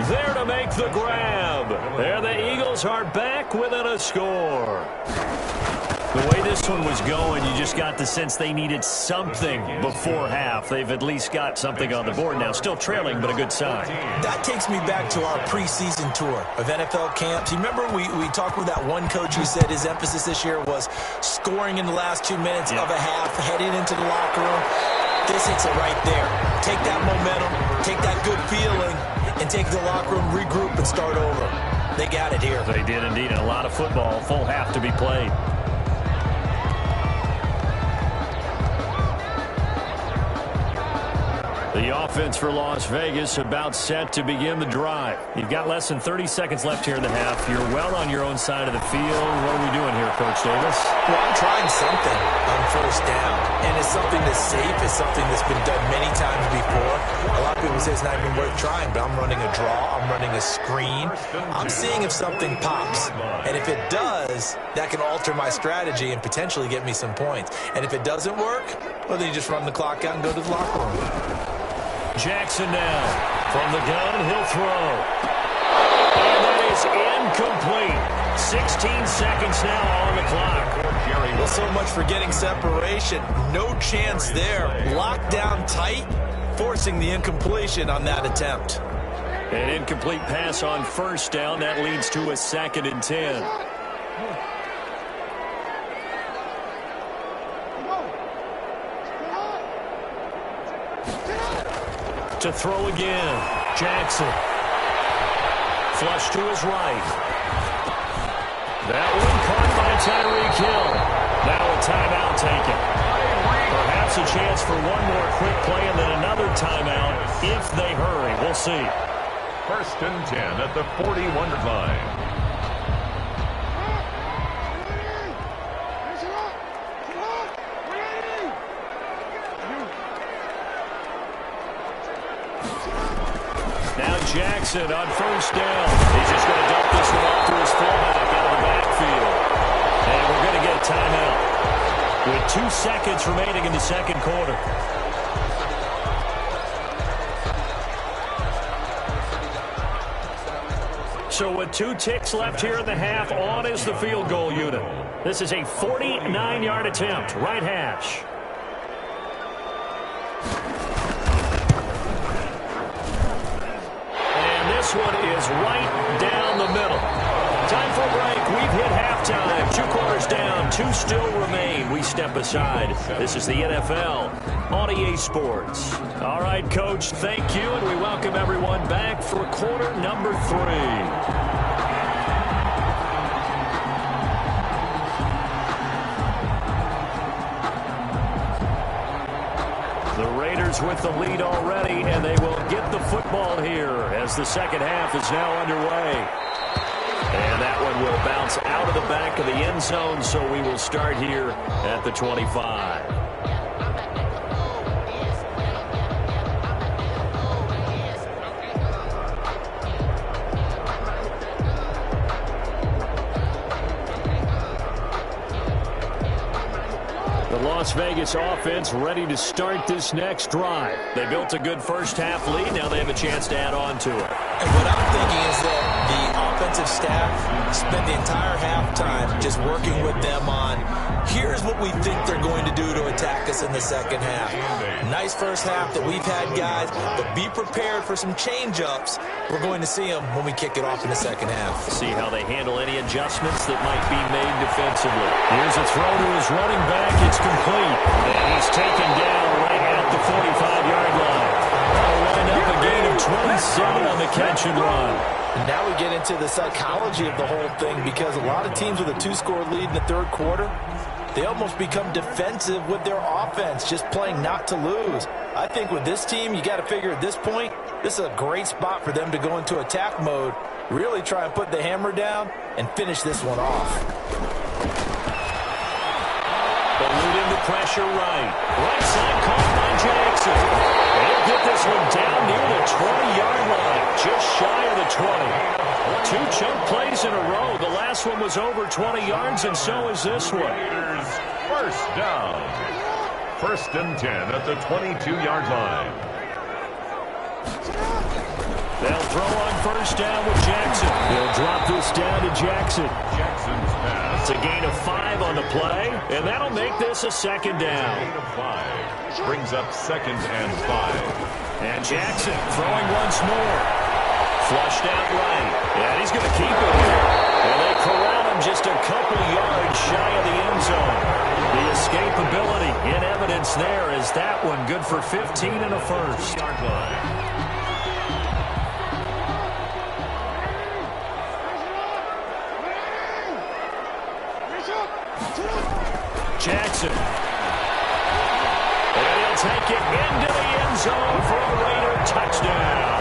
there to make the grab. There the Eagles are back within a score. The way this one was going, you just got the sense they needed something before half. They've at least got something on the board now. Still trailing, but a good sign. That takes me back to our preseason tour of NFL camps. You remember we talked with that one coach who said his emphasis this year was scoring in the last 2 minutes of a half, heading into the locker room. This hits it right there. Take that momentum, take that good feeling, and take the locker room, regroup, and start over. They got it here. They did indeed, and a lot of football, full half to be played. The offense for Las Vegas about set to begin the drive. You've got less than 30 seconds left here in the half. You're well on your own side of the field. What are we doing here, Coach Davis? Well, I'm trying something on 1st down. And it's something that's safe. It's something that's been done many times before. A lot of people say it's not even worth trying, but I'm running a draw. I'm running a screen. I'm seeing if something pops. And if it does, that can alter my strategy and potentially get me some points. And if it doesn't work, well, then you just run the clock out and go to the locker room. Jackson now. From the gun, he'll throw. And that is incomplete. 16 seconds now on the clock. Well, so much for getting separation. No chance there. Locked down tight, forcing the incompletion on that attempt. An incomplete pass on 1st down. That leads to a 2nd and 10. To throw again. Jackson. Flush to his right. That one caught by Tyreek Hill. Now a timeout taken. Perhaps a chance for one more quick play and then another timeout if they hurry. We'll see. 1st and 10 at the 41-yard line. Now Jackson on 1st down. He's just going to dump this one off to his fullback out of the backfield. And we're going to get a timeout with 2 seconds remaining in the 2nd quarter. So with 2 ticks left here in the half, on is the field goal unit. This is a 49-yard attempt, right hash. is right down the middle. Time for a break. We've hit halftime. 2 quarters down. 2 still remain. We step aside. This is the NFL on EA Sports. All right, Coach, thank you, and we welcome everyone back for quarter number 3. The Raiders with the lead already, and they will get the football here as the second half is now underway. And that one will bounce out of the back of the end zone, so we will start here at the 25. Las Vegas offense ready to start this next drive. They built a good first half lead. Now they have a chance to add on to it. And what I'm thinking is that the offensive staff spent the entire halftime just working with them on, here's what we think they're going to do to attack us in the second half. Nice first half that we've had, guys, but be prepared for some change-ups. We're going to see them when we kick it off in the second half. See how they handle any adjustments that might be made defensively. Here's a throw to his running back. It's complete. And he's taken down right at the 45-yard line. That'll line up a gain of 27 on the catch and run. Now we get into the psychology of the whole thing, because a lot of teams with a 2-score lead in the third quarter, they almost become defensive with their offense, just playing not to lose. I think with this team, you got to figure at this point, this is a great spot for them to go into attack mode, really try and put the hammer down and finish this one off. Eluding the pressure right. Right side caught by Jackson. They'll get this one down near the 20-yard line, just shy of the 20. 2 chunk plays in a row. The last one was over 20 yards, and so is this one. Raiders first down. 1st and 10 at the 22-yard line. They'll throw on first down with Jackson. They'll drop this down to Jackson. Jackson's pass. It's a gain of 5 on the play, and that'll make this a second down. Gain of 5 brings up 2nd and 5. And Jackson throwing once more. Flushed out right. And he's going to keep it here. And they corral him just a couple yards shy of the end zone. The escapability in evidence there is that one good for 15 and a first. Jackson. And he'll take it into the end zone for a Raider touchdown.